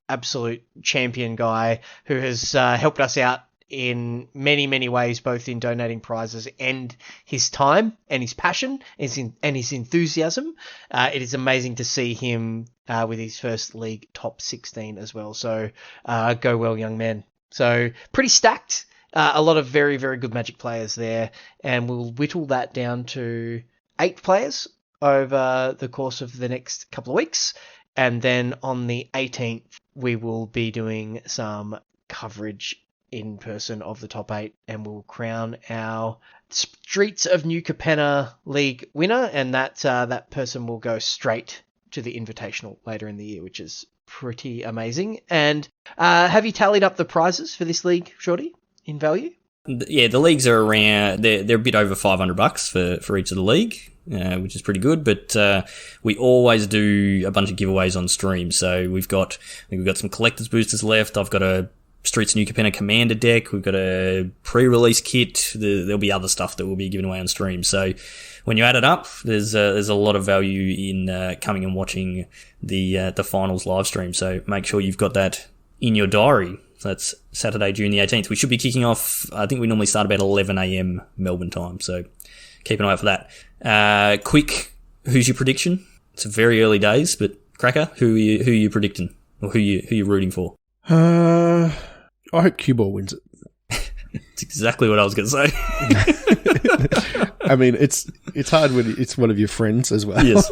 absolute champion guy who has helped us out in many, many ways, both in donating prizes and his time and his passion and his enthusiasm. It is amazing to see him with his first league top 16 as well. So go well, young man. So pretty stacked. A lot of very, very good Magic players there. And we'll whittle that down to 8 players over the course of the next couple of weeks. And then on the 18th, we will be doing some coverage in person of the top 8, and we'll crown our Streets of New Capenna League winner, and that person will go straight to the Invitational later in the year, which is pretty amazing. And have you tallied up the prizes for this league, Shorty, in value?
Yeah, the leagues are around, they're a bit over $500 for each of the league, which is pretty good, but we always do a bunch of giveaways on stream. So we've got some collector's boosters left. I've got a Streets New Capenna Commander deck. We've got a pre-release kit. There'll be other stuff that we'll be giving away on stream. So when you add it up, there's a lot of value in coming and watching the finals live stream. So make sure you've got that in your diary. So that's Saturday, June the 18th. We should be kicking off, I think we normally start about 11 a.m. Melbourne time. So keep an eye out for that. Quick, who's your prediction? It's very early days, but Cracker, who are you predicting? Or who you rooting for?
I hope Q-Ball wins it.
It's exactly what I was going to say.
I mean, it's hard when it's one of your friends as well.
Yes.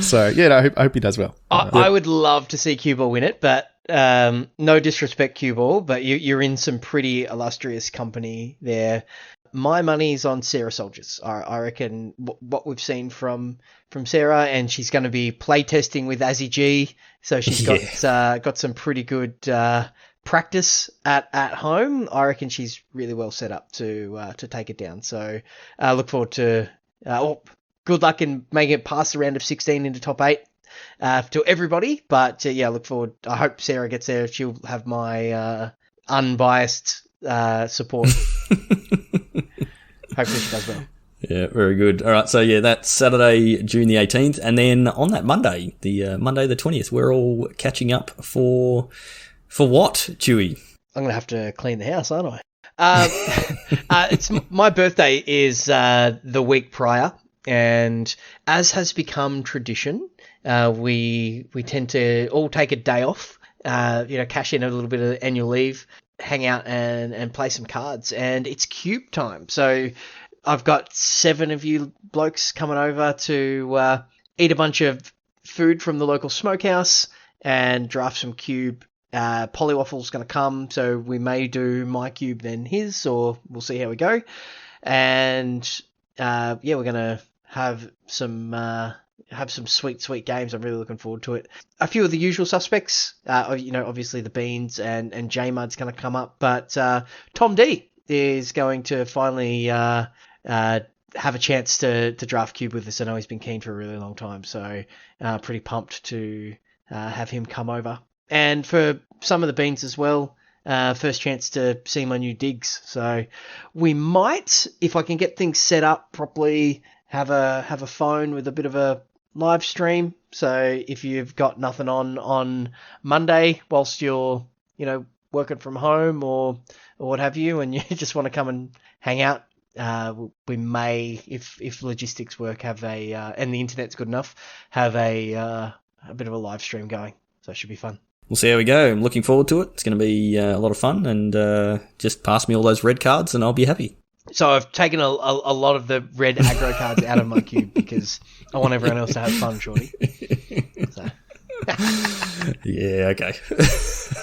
So, yeah, I hope he does well.
I would love to see Q-Ball win it, but no disrespect, Q-Ball, but you're in some pretty illustrious company there. My money's on Sarah Soldiers. I reckon what we've seen from Sarah, and she's going to be playtesting with Azzy G, so she's got some pretty good practice at home. I reckon she's really well set up to take it down. So look forward to good luck in making it past the round of 16 into top 8 to everybody. But look forward. I hope Sarah gets there. She'll have my unbiased support. Hopefully she does well.
Yeah, very good. All right, so that's Saturday, June the 18th, and then on that Monday, the Monday the 20th, we're all catching up for what, Chewy?
I'm gonna have to clean the house, aren't I? It's my birthday is the week prior, and as has become tradition, we tend to all take a day off, cash in a little bit of annual leave, hang out and play some cards, and it's cube time. So I've got 7 of you blokes coming over to eat a bunch of food from the local smokehouse and draft some cube. Polywaffle's going to come, so we may do my cube then his, or we'll see how we go. And we're going to have some sweet games. I'm really looking forward to it. A few of the usual suspects, obviously the Beans and J-Mud's going to come up, but Tom D is going to finally have a chance to draft cube with us. I know he's been keen for a really long time, so pretty pumped to have him come over. And for some of the Beans as well, first chance to see my new digs. So we might, if I can get things set up properly, have a phone with a bit of a live stream. So if you've got nothing on Monday whilst you're, working from home or what have you, and you just want to come and hang out, we may, if logistics work, have and the internet's good enough, have a bit of a live stream going. So it should be fun.
We'll see how we go. I'm looking forward to it. It's going to be a lot of fun, and just pass me all those red cards and I'll be happy.
So I've taken a lot of the red aggro cards out of my cube because I want everyone else to have fun, Shorty. So.
Yeah, okay.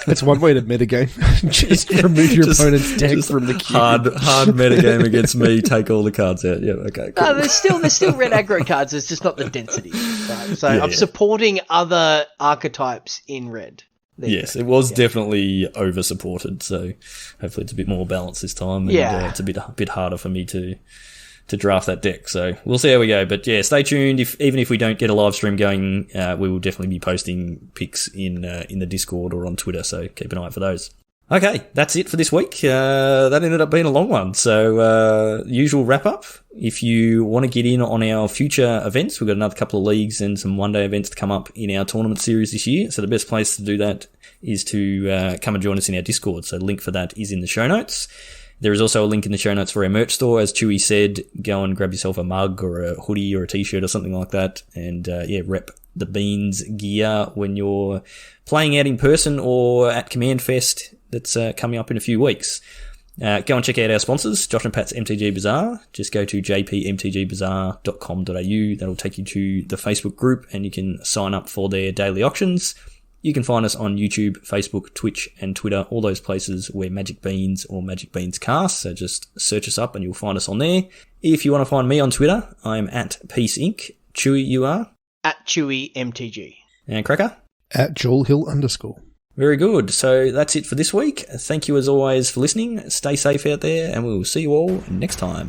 That's one way to metagame. Just remove your opponent's deck from the cube.
Hard metagame against me. Take all the cards out. Yeah, okay. Cool.
No, there's still red aggro cards. It's just not the density. Right? So I'm supporting other archetypes in red.
Yes, it was definitely over-supported, so hopefully it's a bit more balanced this time. And, it's a bit harder for me to draft that deck, so we'll see how we go. But yeah, stay tuned. Even if we don't get a live stream going, we will definitely be posting picks in the Discord or on Twitter, so keep an eye out for those. Okay, that's it for this week. That ended up being a long one. So, usual wrap up. If you want to get in on our future events, we've got another couple of leagues and some one-day events to come up in our tournament series this year. So the best place to do that is to come and join us in our Discord. So the link for that is in the show notes. There is also a link in the show notes for our merch store. As Chewy said, go and grab yourself a mug or a hoodie or a t-shirt or something like that. And, rep the Beans gear when you're playing out in person or at Command Fest that's coming up in a few weeks. Go and check out our sponsors, Josh and Pat's MTG Bazaar. Just go to jpmtgbazaar.com.au. That'll take you to the Facebook group and you can sign up for their daily auctions. You can find us on YouTube, Facebook, Twitch, and Twitter, all those places where Magic Beans or Magic Beans cast. So just search us up and you'll find us on there. If you want to find me on Twitter, I'm at Peace Inc. Chewy, you are?
At Chewy MTG.
And Cracker?
At JoelHill_.
Very good. So that's it for this week. Thank you as always for listening. Stay safe out there and we'll see you all next time.